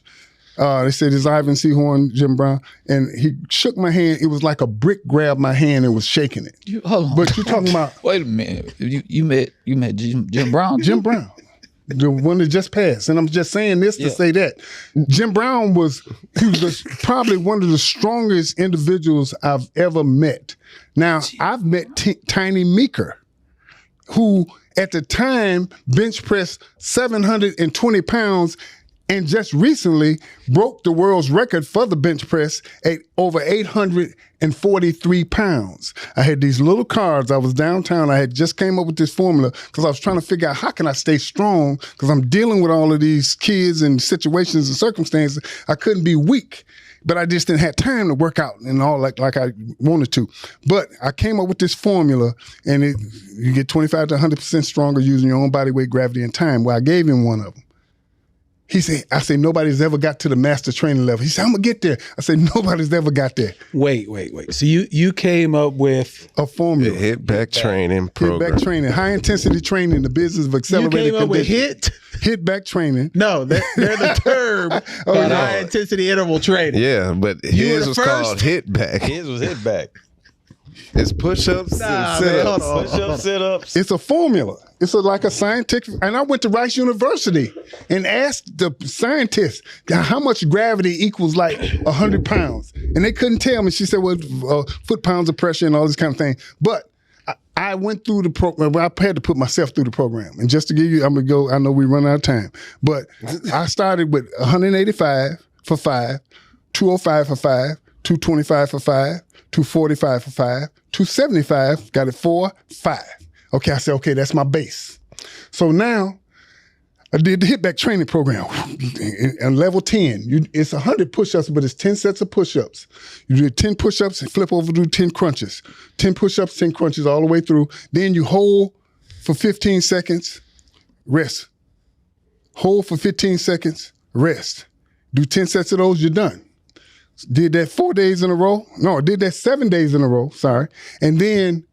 they said, it's Ivan Seahorn, Jim Brown. And he shook my hand. It was like a brick grabbed my hand and was shaking it. Hold on. But you're talking about... Wait a minute. You met Jim Brown? Jim Brown. The one that just passed. And I'm just saying this to say that. Jim Brown was probably one of the strongest individuals I've ever met. Now, I've met Tiny Meeker, who at the time bench pressed 720 pounds and just recently broke the world's record for the bench press at over 843 pounds. I had these little cards. I was downtown. I had just came up with this formula because I was trying to figure out how can I stay strong because I'm dealing with all of these kids and situations and circumstances. I couldn't be weak, but I just didn't have time to work out and all like I wanted to. But I came up with this formula, and you get 25 to 100% stronger using your own body weight, gravity, and time. Well, I gave him one of them. I say, nobody's ever got to the master training level. He said, I'm gonna get there. I said, nobody's ever got there. Wait. So you came up with a formula. Hit back training program. Hit back training, high intensity training, the business of accelerated conditioning. You came up with hit back training. No, they're the term high intensity interval training. Yeah, but his was called hit back. His was hit back. It's push-ups and sit-ups. Push-ups, sit-ups. It's a formula. It's like a scientific, and I went to Rice University and asked the scientists how much gravity equals like 100 pounds. And they couldn't tell me. She said, well, foot-pounds of pressure and all this kind of thing. But I went through the program. I had to put myself through the program. And just to give you, I'm going to go, I know we run out of time. But I started with 185 for 5, 205 for 5, 225 for 5, 245 for 5, 275, got it 4, 5. Okay, I said, okay, that's my base. So now I did the hit back training program. And level 10, it's 100 push-ups, but it's 10 sets of push-ups. You do 10 push-ups and flip over, do 10 crunches. 10 push-ups, 10 crunches all the way through. Then you hold for 15 seconds, rest. Hold for 15 seconds, rest. Do 10 sets of those, you're done. Did that 4 days in a row. No, I did that 7 days in a row, sorry. And then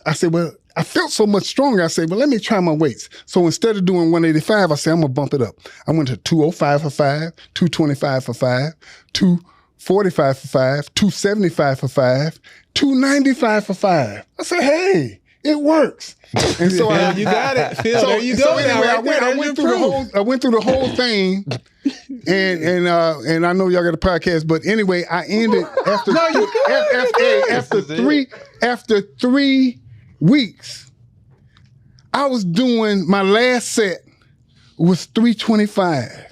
I said, well, I felt so much stronger. I said, well, let me try my weights. So instead of doing 185, I said, I'm going to bump it up. I went to 205 for 5, 225 for 5, 245 for 5, 275 for 5, 295 for 5. I said, hey, it works. And so you got it. Phil, there you go. So anyway, I went through the whole thing. And I know y'all got a podcast, but anyway, I ended after 3 weeks. I was doing my last set was 325.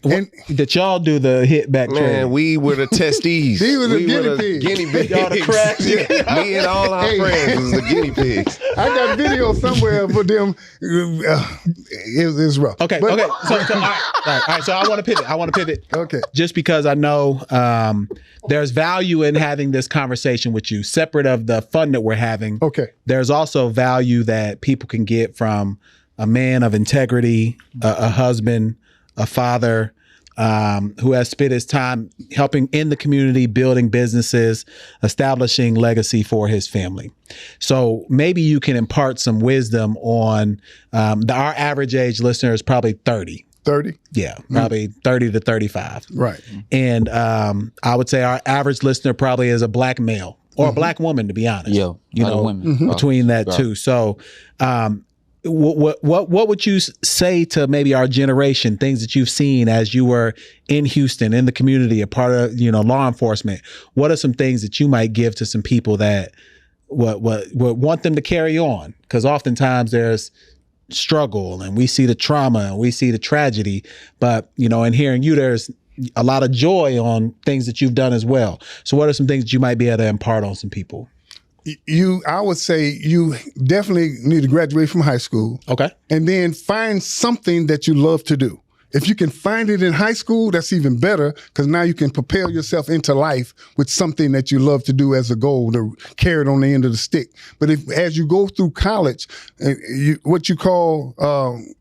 And did y'all do the hit back training? Man, we were the testes. He was a guinea pig. Guinea pigs. Y'all the cracks. Me and all our friends was the guinea pigs. I got video somewhere for them. It's rough. Okay. So all right. So I want to pivot. Okay. Just because I know there's value in having this conversation with you, separate of the fun that we're having. Okay. There's also value that people can get from a man of integrity, a husband, a father who has spent his time helping in the community, building businesses, establishing legacy for his family. So maybe you can impart some wisdom on our average age listener is probably 30. 30? Yeah, probably 30 to 35. Right. And I would say our average listener probably is a black male or a black woman, to be honest. Yeah, you know, women. Between that too. So what would you say to maybe our generation, things that you've seen as you were in Houston, in the community, a part of, law enforcement? What are some things that you might give to some people that would want them to carry on? Because oftentimes there's struggle and we see the trauma and we see the tragedy, but, in hearing you, there's a lot of joy on things that you've done as well. So what are some things that you might be able to impart on some people? I would say you definitely need to graduate from high school. Okay. And then find something that you love to do. If you can find it in high school, that's even better, because now you can propel yourself into life with something that you love to do as a goal, to carry it on the end of the stick. But as you go through college, what you call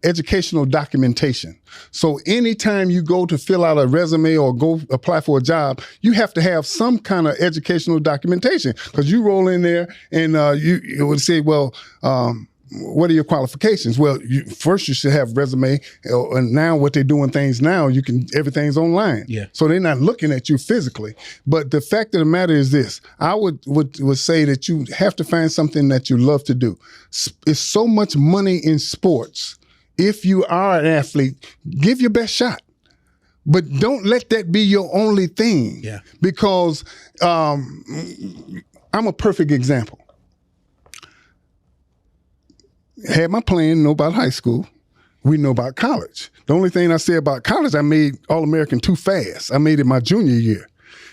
educational documentation. So anytime you go to fill out a resume or go apply for a job, you have to have some kind of educational documentation, because you roll in there and you would say, well, what are your qualifications? Well, first you should have resume, and now what they're doing things now, everything's online. Yeah. So they're not looking at you physically. But the fact of the matter is this: I would say that you have to find something that you love to do. It's so much money in sports. If you are an athlete, give your best shot. But don't let that be your only thing. Yeah. Because I'm a perfect example. Had my plan, know about high school. We know about college. The only thing I say about college, I made All-American too fast. I made it my junior year.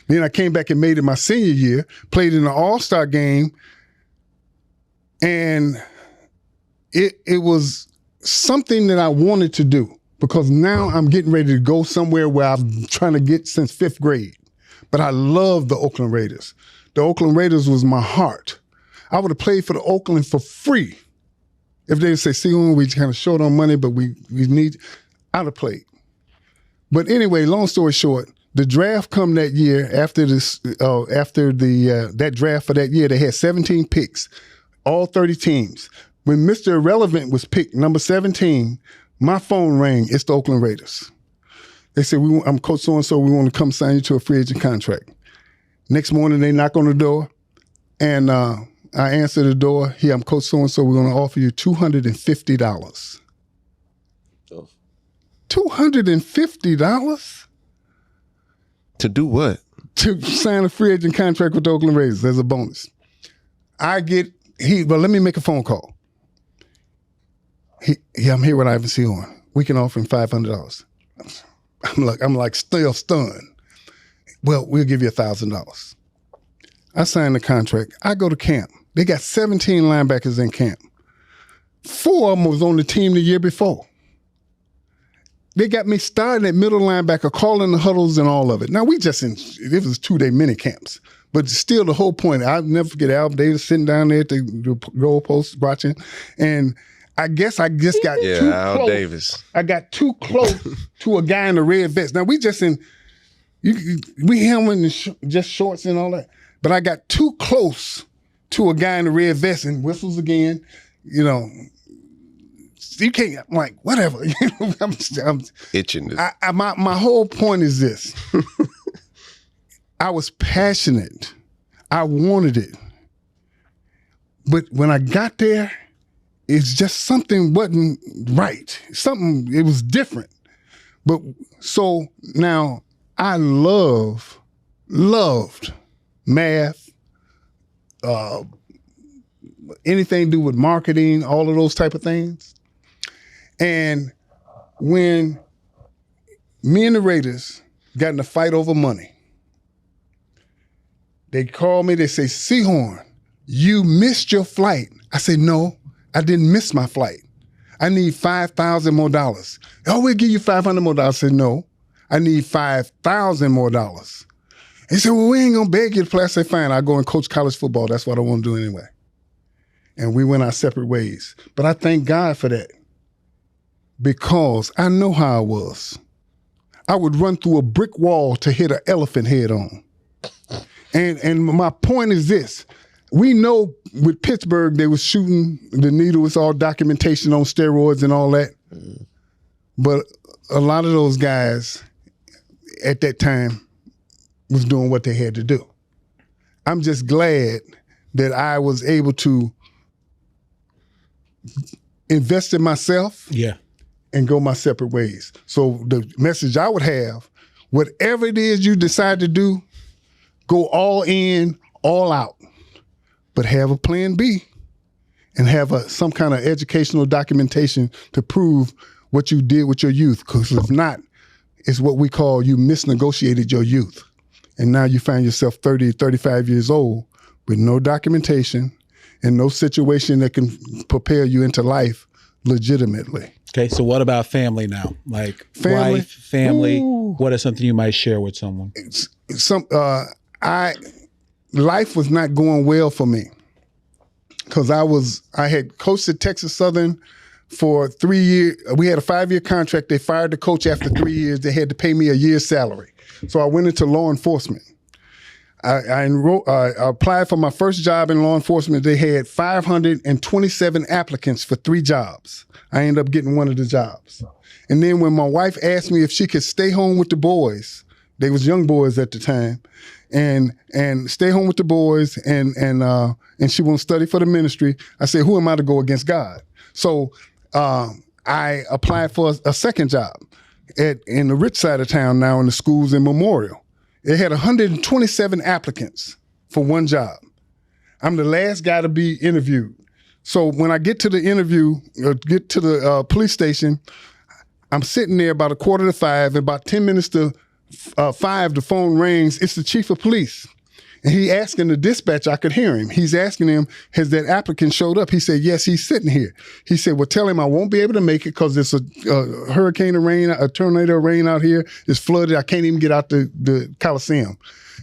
Then I came back and made it my senior year, played in an all-star game, and it was something that I wanted to do, because now I'm getting ready to go somewhere where I'm trying to get since 5th grade. But I love the Oakland Raiders. The Oakland Raiders was my heart. I would have played for the Oakland for free. If they say, Seahorn, we kind of short on money, but we need, I'd have played. But anyway, long story short, the draft come that year after that draft for that year, they had 17 picks, all 30 teams. When Mr. Irrelevant was picked, number 17, my phone rang. It's the Oakland Raiders. They said, I'm Coach so-and-so, we want to come sign you to a free agent contract. Next morning, they knock on the door, and I answer the door. Here, I'm Coach so-and-so. We're going to offer you $250. Oh. $250? To do what? To sign a free agent contract with the Oakland Raiders as a bonus. But let me make a phone call. I'm here with Ivan Seahorn. We can offer him $500. I'm like still stunned. Well, we'll give you $1,000. I signed the contract. I go to camp. They got 17 linebackers in camp. 4 of them was on the team the year before. They got me starting at middle linebacker, calling the huddles and all of it. Now, it was 2-day mini camps. But still, the whole point, I'll never forget Al Davis sitting down there at the goalpost watching. And I guess I just got too Al close. Davis. I got too close to a guy in a red vest. Now, we him in just shorts and all that. But I got too close to a guy in a red vest and whistles again. You know, you can't, I'm like, whatever. I'm Itching. My whole point is this. I was passionate. I wanted it. But when I got there, it's just something wasn't right. It was different. But so now I loved math, anything to do with marketing, all of those type of things. And when me and the Raiders got in a fight over money, they called me, they say, Seahorn, you missed your flight. I said, no, I didn't miss my flight. I need $5,000 more. Oh, we'll give you $500 more. I said, no, I need $5,000 more. He said, well, we ain't gonna beg you to play. I said, fine, I'll go and coach college football. That's what I want to do anyway. And we went our separate ways. But I thank God for that, because I know how I was. I would run through a brick wall to hit an elephant head on. And my point is this. We know with Pittsburgh, they was shooting the needle. It's all documentation on steroids and all that. But a lot of those guys at that time was doing what they had to do. I'm just glad that I was able to invest in myself and go my separate ways. So the message I would have, whatever it is you decide to do, go all in, all out, but have a plan B and have some kind of educational documentation to prove what you did with your youth. Because if not, it's what we call you misnegotiated your youth. And now you find yourself 30, 35 years old with no documentation and no situation that can prepare you into life, legitimately. Okay, so what about family now? Like Family? wife, family. Ooh. What is something you might share with someone? Life was not going well for me because I had coached at Texas Southern for 3 years. We had a 5-year contract. They fired the coach after 3 years. They had to pay me a year's salary. So I went into law enforcement. I applied for my first job in law enforcement. They had 527 applicants for 3 jobs. I ended up getting one of the jobs. And then when my wife asked me if she could stay home with the boys, they was young boys at the time, and stay home with the boys and she won't study for the ministry, I said, who am I to go against God? So I applied for a second job in the rich side of town now in the schools in Memorial. They had 127 applicants for one job. I'm the last guy to be interviewed. So when I get to the interview, or get to the police station, I'm sitting there about 4:45, and about 10 minutes to 5, the phone rings. It's the chief of police. And he asking the dispatcher, I could hear him. He's asking him, has that applicant showed up? He said, yes, he's sitting here. He said, well, tell him I won't be able to make it because it's a hurricane of rain, a tornado of rain out here. It's flooded. I can't even get out the Coliseum.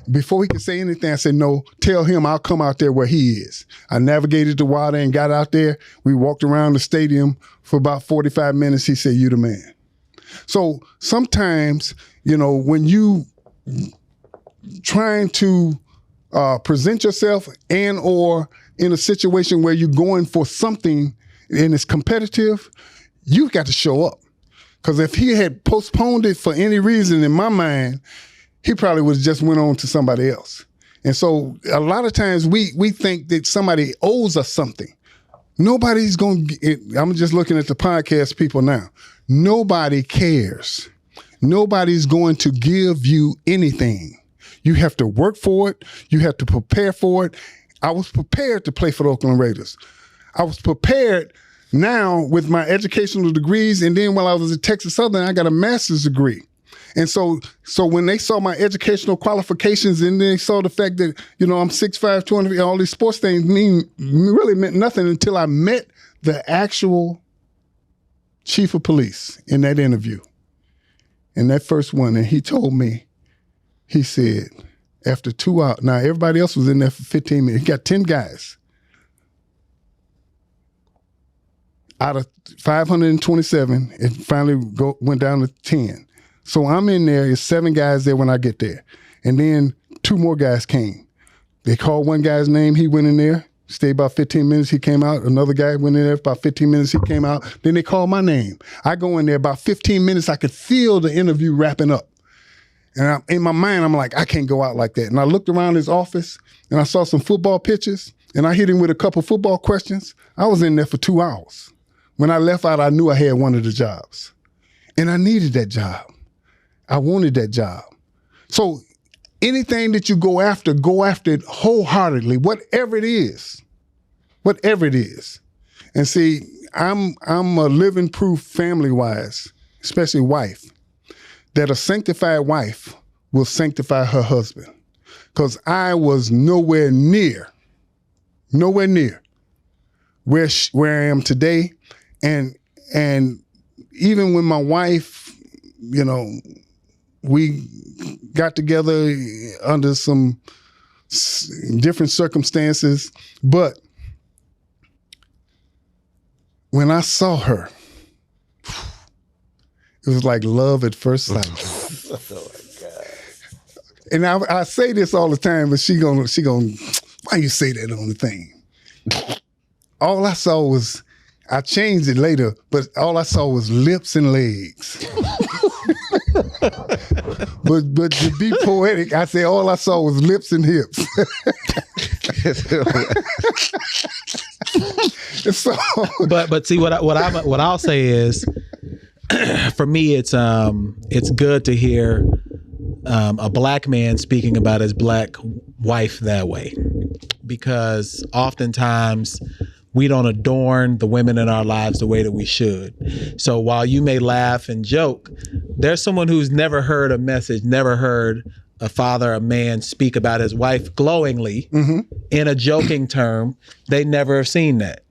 Before he could say anything, I said, no, tell him I'll come out there where he is. I navigated the water and got out there. We walked around the stadium for about 45 minutes. He said, you the man. So sometimes, when you trying to present yourself and or in a situation where you're going for something and it's competitive, you've got to show up. Because if he had postponed it for any reason, in my mind, he probably would have just went on to somebody else. And so a lot of times we think that somebody owes us something. Nobody's going to, I'm just looking at the podcast people now. Nobody cares. Nobody's going to give you anything. You have to work for it. You have to prepare for it. I was prepared to play for the Oakland Raiders. I was prepared now with my educational degrees. And then while I was at Texas Southern, I got a master's degree. And so when they saw my educational qualifications and they saw the fact that, I'm 6'5", 200, all these sports things really meant nothing until I met the actual chief of police in that interview. In that first one, and he told me, he said, after 2 hours, now everybody else was in there for 15 minutes. He got 10 guys. Out of 527, it finally went down to 10. So I'm in there, there's 7 guys there when I get there. And then 2 more guys came. They called one guy's name, he went in there, stayed about 15 minutes, he came out. Another guy went in there, about 15 minutes, he came out. Then they called my name. I go in there, about 15 minutes, I could feel the interview wrapping up. And in my mind, I'm like, I can't go out like that. And I looked around his office and I saw some football pictures and I hit him with a couple football questions. I was in there for 2 hours. When I left out, I knew I had one of the jobs. And I needed that job. I wanted that job. So anything that you go after it wholeheartedly, whatever it is. Whatever it is. And see, I'm a living proof family-wise, especially wife, that a sanctified wife will sanctify her husband. Because I was nowhere near where I am today. And even when my wife, we got together under some different circumstances, but when I saw her, it was like love at first sight. Oh my God. And I say this all the time, but she gonna, why you say that on the thing? All I saw was, I changed it later, but all I saw was lips and legs. but to be poetic, I say all I saw was lips and hips. So, but see what I'll say is, for me, it's good to hear a black man speaking about his black wife that way, because oftentimes we don't adorn the women in our lives the way that we should. So while you may laugh and joke, there's someone who's never heard a message, never heard a father, a man speak about his wife glowingly in a joking term. They never have seen that.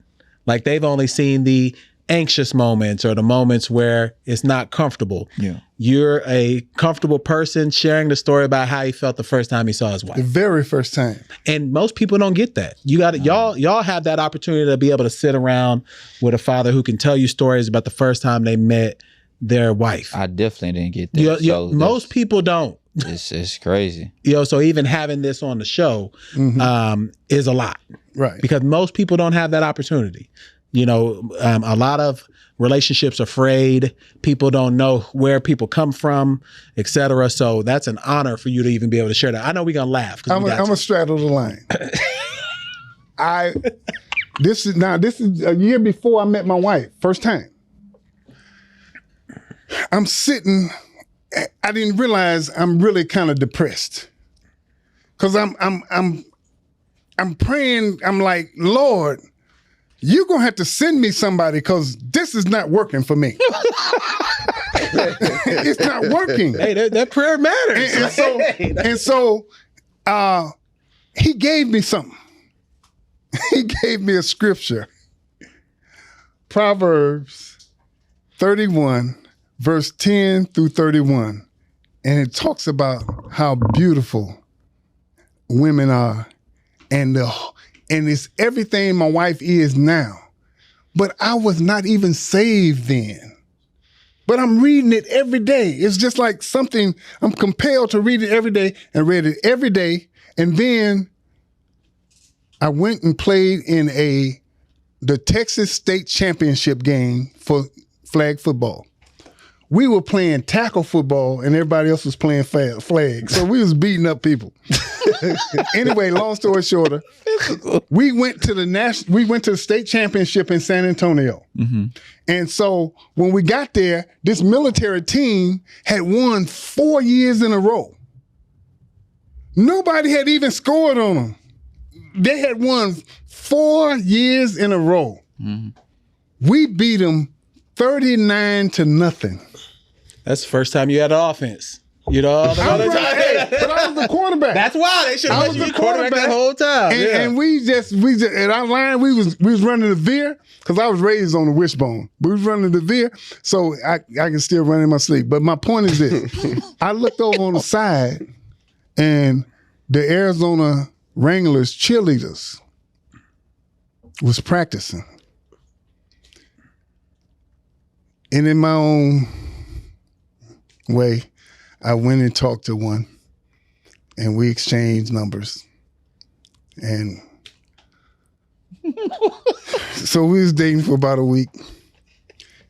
Like they've only seen the anxious moments or the moments where it's not comfortable. Yeah. You're a comfortable person sharing the story about how he felt the first time he saw his wife. The very first time. And most people don't get that. You got y'all have that opportunity to be able to sit around with a father who can tell you stories about the first time they met their wife. I definitely didn't get that. Most people don't. It's crazy. So even having this on the show is a lot. Right. Because most people don't have that opportunity. A lot of relationships are frayed. People don't know where people come from, et cetera. So that's an honor for you to even be able to share that. I know we're going to laugh. I'm going to straddle the line. This is a year before I met my wife, first time. I'm sitting, I didn't realize I'm really kind of depressed. Cause I'm praying, I'm like, Lord, you're gonna have to send me somebody because this is not working for me. It's not working. Hey, that prayer matters. And so he gave me something. He gave me a scripture. Proverbs 31, verse 10 through 31. And it talks about how beautiful women are and it's everything my wife is now. But I was not even saved then. But I'm reading it every day. It's just like something, I'm compelled to read it every day and read it every day. And then I went and played in the Texas State Championship game for flag football. We were playing tackle football and everybody else was playing flag. So we was beating up people. Anyway, long story shorter, we went to the state championship in San Antonio. Mm-hmm. And so when we got there, this military team had won 4 years in a row. Nobody had even scored on them. They had won 4 years in a row. Mm-hmm. We beat them 39-0. That's the first time you had an offense. But I was the quarterback. That's why they should have let you be quarterback that whole time. And we just at our line we was running the veer because I was raised on the wishbone. We was running the veer, so I can still run in my sleep. But my point is this: I looked over on the side, and the Arizona Wranglers cheerleaders was practicing, and in my own way, I went and talked to one, and we exchanged numbers. And so we was dating for about a week.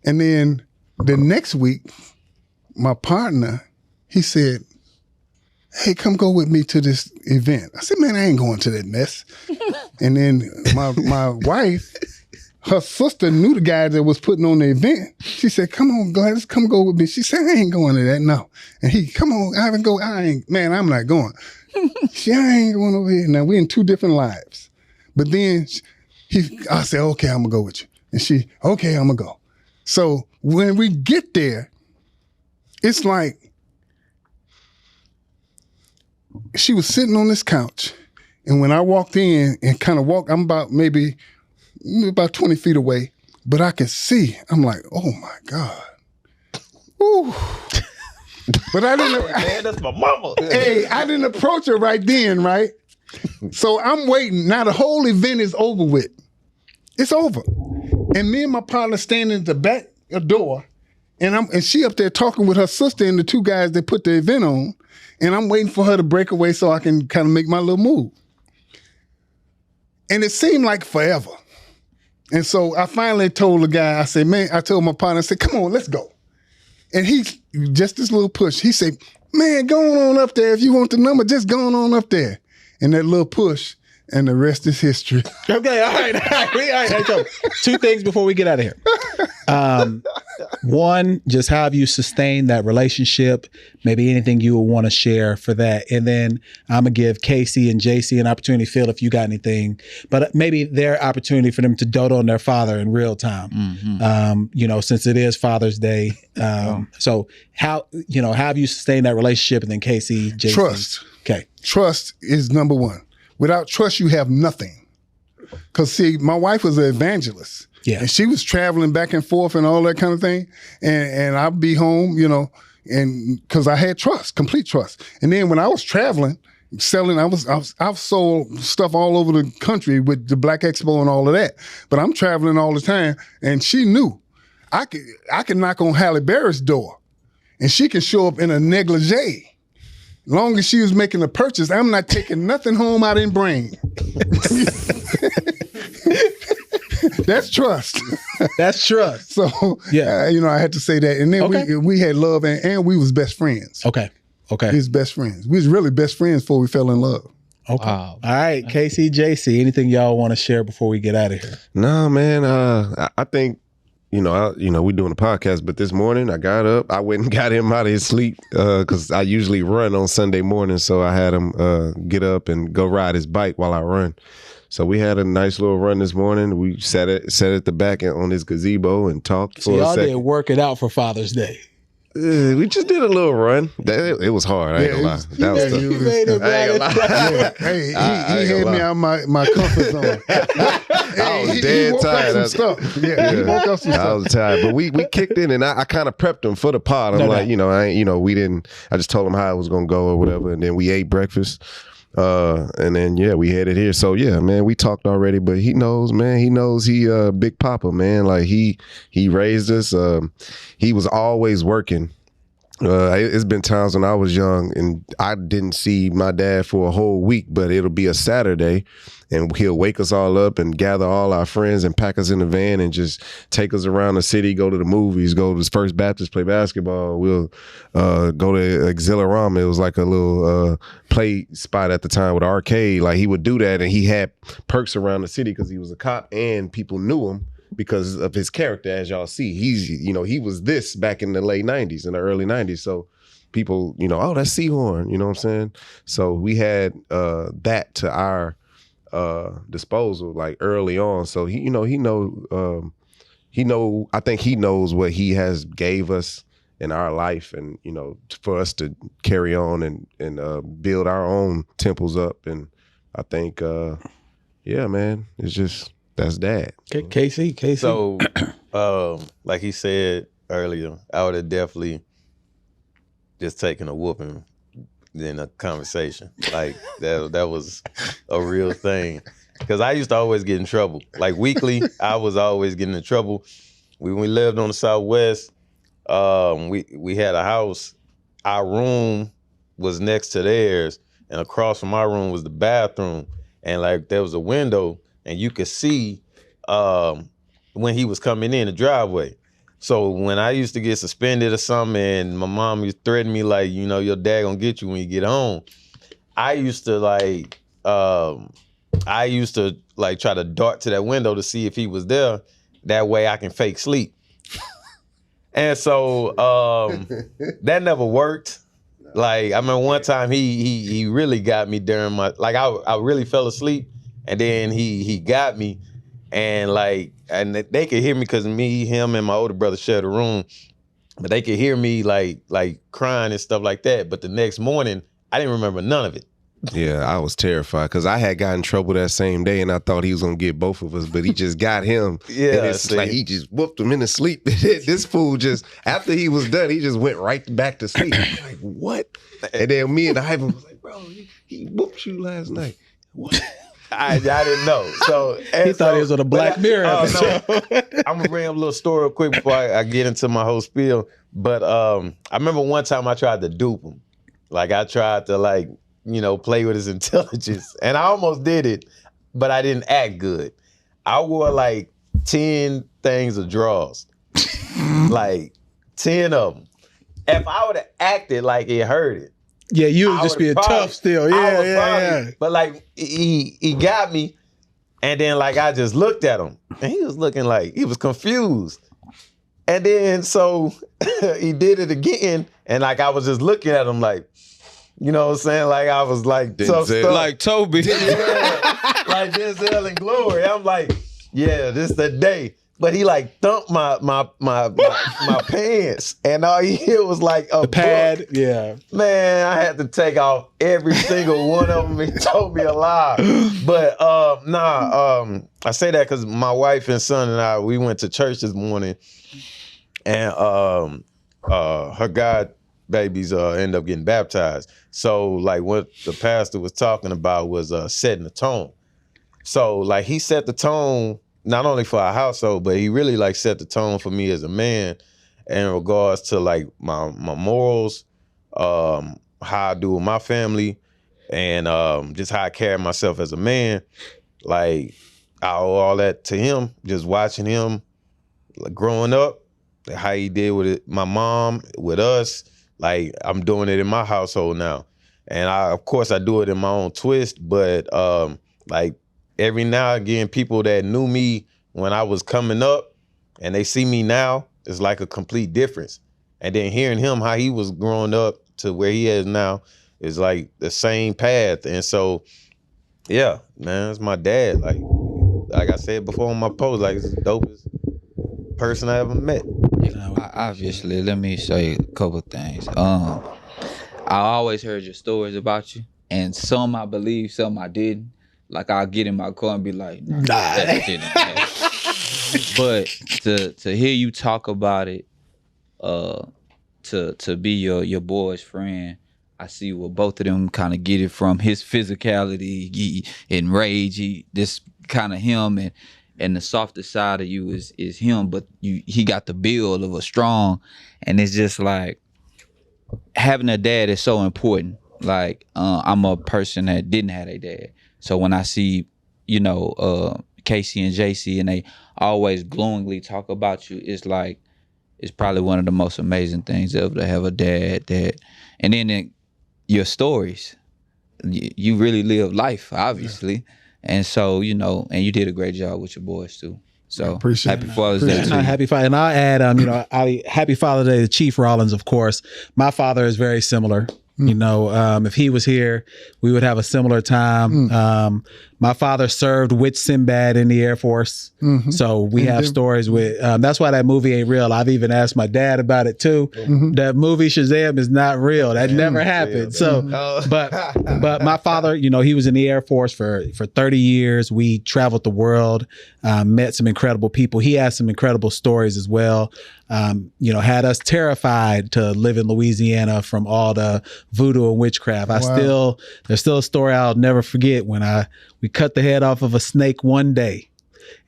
And then the next week, my partner, he said, hey, come go with me to this event. I said, man, I ain't going to that mess. And then my wife, her sister knew the guy that was putting on the event. She said, come on, Gladys, come go with me. She said, I ain't going to that, no. And he, come on, Ivan, go. I'm not going. I ain't going over here. Now, we're in two different lives. But then I said, okay, I'm going to go with you. And she, okay, I'm going to go. So when we get there, it's like she was sitting on this couch. And when I walked in and kind of walked, I'm about 20 feet away, but I could see. I'm like, oh my God. Ooh. But I didn't. Man, that's my mama. Hey, I didn't approach her right then, right? So I'm waiting. Now the whole event is over with. It's over. And me and my partner standing at the back door, and she up there talking with her sister and the two guys that put the event on, and I'm waiting for her to break away so I can kind of make my little move. And it seemed like forever. And so I finally told the guy, I told my partner, I said, come on, let's go. And he, just this little push, he said, man, go on up there. If you want the number, just go on up there. And that little push, and the rest is history. Okay, all right. So, two things before we get out of here. One, just how have you sustained that relationship? Maybe anything you would want to share for that. And then I'm going to give Ksea and Jsea an opportunity to feel if you got anything, but maybe their opportunity for them to dote on their father in real time. Mm-hmm. Since it is Father's Day. So how have you sustained that relationship? And then Ksea, Jsea. Trust. Okay. Trust is number one. Without trust, you have nothing. Because, see, my wife was an evangelist. Yeah. And she was traveling back and forth and all that kind of thing. And I'd be home, you know, and because I had trust, complete trust. And then when I was traveling, selling, I've sold stuff all over the country with the Black Expo and all of that. But I'm traveling all the time, and she knew I could knock on Halle Berry's door, and she could show up in a negligee. Long as she was making a purchase, I'm not taking nothing home I didn't bring. That's trust. That's trust. So, yeah, you know, I had to say that. And then we had love, and we was best friends. Okay. We was best friends. We was really best friends before we fell in love. Okay. Wow. All right, Ksea, Jsea, anything y'all want to share before we get out of here? No, man. I think, we doing a podcast, but this morning I got up. I went and got him out of his sleep because I usually run on Sunday morning. So I had him get up and go ride his bike while I run. So we had a nice little run this morning. We sat at the back on his gazebo and talked for a second. So y'all did work it out for Father's Day. We just did a little run. It was hard. I ain't gonna lie. That was tough. I ain't gonna lie. Hey, he had me out my comfort zone. I was dead tired. He woke up some stuff. I was tired, but we kicked in, and I kind of prepped him for the pod. I'm we didn't. I just told him how it was gonna go or whatever, and then we ate breakfast. And then we headed here. So man, we talked already, but he knows, man. He knows he Big Papa, man. Like he raised us. He was always working. It's been times when I was young and I didn't see my dad for a whole week, but it'll be a Saturday and he'll wake us all up and gather all our friends and pack us in the van and just take us around the city, go to the movies, go to First Baptist, play basketball. We'll go to Exhilarama. It was like a little play spot at the time with an arcade. Like he would do that, and he had perks around the city because he was a cop and people knew him because of his character. As y'all see, he was this back in the late 90s and the early 90s. So people, oh, that's Seahorn, you know what I'm saying? So we had that to our disposal like early on. So I think he knows what he has gave us in our life, and for us to carry on and build our own temples up. And I think man, it's just that's Dad. Ksea. So like he said earlier, I would have definitely just taken a whooping in a conversation. Like that was a real thing. Because I used to always get in trouble. Like weekly, I was always getting in trouble. When we lived on the Southwest, we had a house. Our room was next to theirs, and across from our room was the bathroom. And like there was a window, and you could see when he was coming in the driveway. So when I used to get suspended or something, and my mom used to threaten me like, your dad gonna get you when you get home, I used to try to dart to that window to see if he was there. That way I can fake sleep. And so that never worked. Like I remember one time he really got me during my I really fell asleep, and then he got me, and they could hear me because me, him, and my older brother shared a room, but they could hear me like crying and stuff like that. But the next morning I didn't remember none of it. Yeah, I was terrified because I had got in trouble that same day, and I thought he was gonna get both of us, but he just got him. Yeah, and it's like he just whooped him in his sleep. This fool just after he was done, he just went right back to sleep. Like what? And then me and Ivan was like, bro, he whooped you last night. What? I didn't know. So he thought he was on a Black Mirror episode. I'm gonna bring up a little story real quick before I get into my whole spiel. But I remember one time I tried to dupe him. Like I tried to play with his intelligence. And I almost did it, but I didn't act good. I wore 10 things of drawers. 10 of them. If I would have acted like it hurted. Yeah, you was just being tough still. Yeah. But he got me, and then I just looked at him, and he was looking like he was confused. And then so he did it again, and I was just looking at him like, you know what I'm saying? I was tough stuff. Like Toby. Yeah, like Denzel and Glory. I'm like, yeah, this the day. but he like thumped my pants, and all he hit was like a pad. book. Yeah, man, I had to take off every single one of them. He told me a lie, but I say that because my wife and son and I, we went to church this morning, and her god babies end up getting baptized. So like what the pastor was talking about was setting the tone. So like he set the tone not only for our household, but he really like set the tone for me as a man in regards to like my morals, how I do with my family, and just how I carry myself as a man. Like I owe all that to him, just watching him like, growing up, how he did with it, my mom, with us. Like I'm doing it in my household now. And of course I do it in my own twist, but like every now and again, people that knew me when I was coming up and they see me now, it's like a complete difference. And then hearing him, how he was growing up to where he is now, is like the same path. And so, yeah, man, it's my dad. Like I said before on my post, like it's the dopest person I ever met. Obviously, let me say a couple things. I always heard your stories about you, and some I believe, some I didn't. Like I'll get in my car and be like, nah. That didn't happen. But to hear you talk about it, to be your boy's friend, I see where both of them kind of get it from. His physicality and rage, this kind of him, and the softer side of you is him, but he got the build of a strong, and it's just like having a dad is so important. Like I'm a person that didn't have a dad. So when I see, Ksea and Jsea, and they always glowingly talk about you, it's like, it's probably one of the most amazing things ever to have a dad that, and then your stories, you really live life, obviously. Yeah. And so, and you did a great job with your boys too. So happy Father's Day to you. Happy Father, and I'll add, happy Father's Day to Chief Rollins, of course. My father is very similar. If he was here, we would have a similar time. My father served with Sinbad in the Air Force. Mm-hmm. So we have stories with, that's why that movie ain't real. I've even asked my dad about it too. Mm-hmm. That movie Shazam is not real. That never happened. So, but my father, he was in the Air Force for 30 years. We traveled the world, met some incredible people. He has some incredible stories as well. Had us terrified to live in Louisiana from all the voodoo and witchcraft. There's still a story I'll never forget when we cut the head off of a snake one day,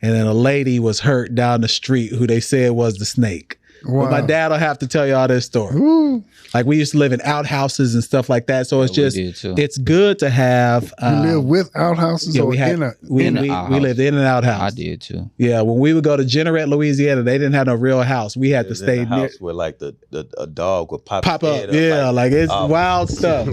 and then a lady was hurt down the street who they said was the snake. Wow. But my dad will have to tell y'all this story. Ooh. Like we used to live in outhouses and stuff like that. So it's just, it's good to have. You live with outhouses or we lived in an outhouse. I did too. Yeah. When we would go to Jeanerette, Louisiana, they didn't have no real house. We had to stay in a house where like a dog would pop up. Yeah. Like it's wild stuff.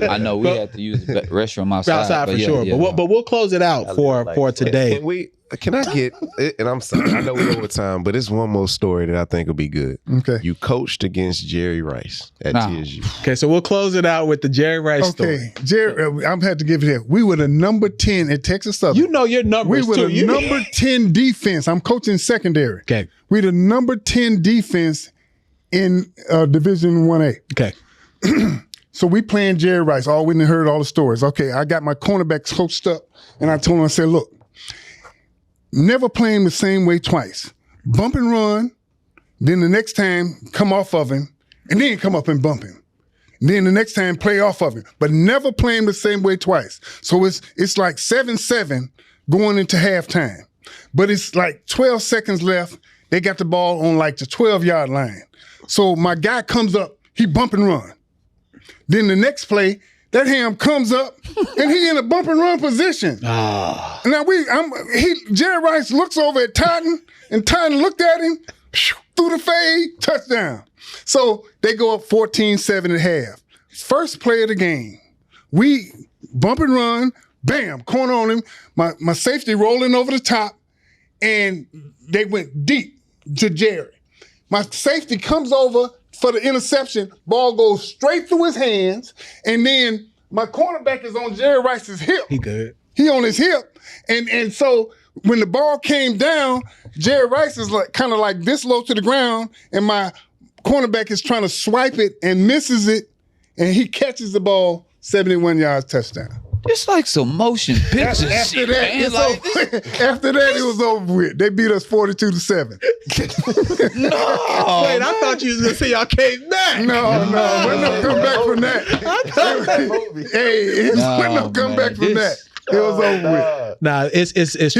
I know we had to use the restroom outside for sure. But we'll close it out for today. Can I get, and I'm sorry, I know we're over time, but it's one more story that I think will be good. Okay. You coached against Jerry Rice at TSU. Okay, so we'll close it out with the Jerry Rice story. Okay, Jerry, I'm had to give it here. We were the number 10 at Texas Southern. You know your numbers, We were the number 10 defense. I'm coaching secondary. Okay. We the number 10 defense in Division 1A. Okay. So we playing Jerry Rice. We done heard all the stories. Okay, I got my cornerbacks coached up, and I told him, I said, look, never play him the same way twice. Bump and run, then the next time come off of him, and then come up and bump him. And then the next time play off of him, but never play him the same way twice. So it's like 7-7 going into halftime. But it's like 12 seconds left. They got the ball on like the 12-yard line. So my guy comes up, he bump and run. Then the next play, that ham comes up and he in a bump and run position. Now Jerry Rice looks over at Titan, and Titan looked at him, threw the fade, touchdown. So they go up 14-7 at half. First play of the game, we bump and run, bam, corner on him. My safety rolling over the top, and they went deep to Jerry. My safety comes over for the interception, ball goes straight through his hands, and then my cornerback is on Jerry Rice's hip. He good. He on his hip, and so when the ball came down, Jerry Rice is like kind of like this low to the ground, and my cornerback is trying to swipe it and misses it, and he catches the ball, 71 yards, touchdown. It's like some motion picture After shit, that, man. Like, after that, it was over with. They beat us 42-7. Wait, I thought you was gonna say y'all came back. No, we're not come back from that. Hey, we're not come back from that. It was over with. Nah, it's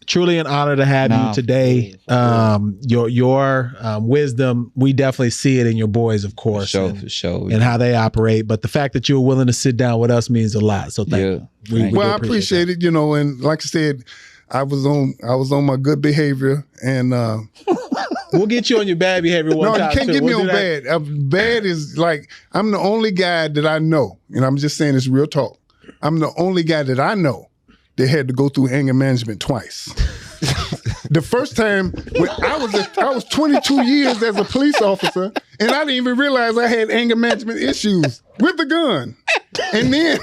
truly an honor to have you today. For Your wisdom, we definitely see it in your boys, of course, for sure, and how they operate. But the fact that you were willing to sit down with us means a lot. So thank you. Well, I appreciate it. You know, and like I said, I was on my good behavior, and we'll get you on your bad behavior one time. No, you can't get me on bad. Bad is like I'm the only guy that I know, and I'm just saying this real talk. I'm the only guy that I know that had to go through anger management twice. The first time when I was 22 years as a police officer, and I didn't even realize I had anger management issues with the gun. And then,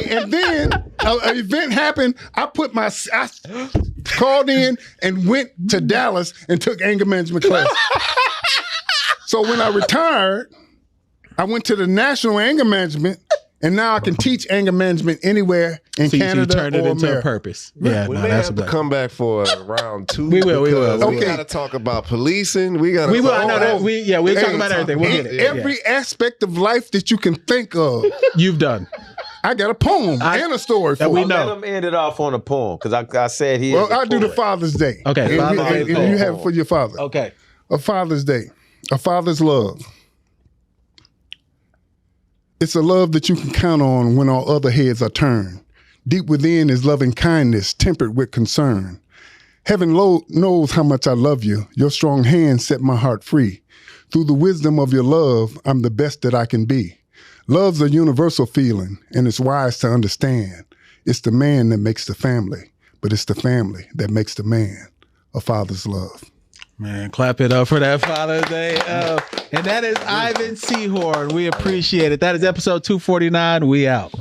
and then an event happened. I called in and went to Dallas and took anger management class. So when I retired, I went to the National Anger Management. And now I can teach anger management anywhere in Canada you turned it or into America. a purpose. Yeah, we may have to come back for round 2. We will. Okay. We Okay. got to talk about policing. We will. I know that. We'll talk about everything. We'll get it. Every aspect of life that you can think of, you've done. I got a poem and a story for we it. know. Let him end it off on a poem because I said he. Well, I'll do the Father's Day. Okay, And Father's Day you have it for your father. Okay. A Father's Day. A father's love. It's a love that you can count on when all other heads are turned. Deep within is loving kindness, tempered with concern. Heaven knows how much I love you. Your strong hand set my heart free. Through the wisdom of your love, I'm the best that I can be. Love's a universal feeling, and it's wise to understand. It's the man that makes the family, but it's the family that makes the man. A father's love. Man, clap it up for that Father's Day. And that is Ivan Seahorn. We appreciate it. That is episode 249. We out.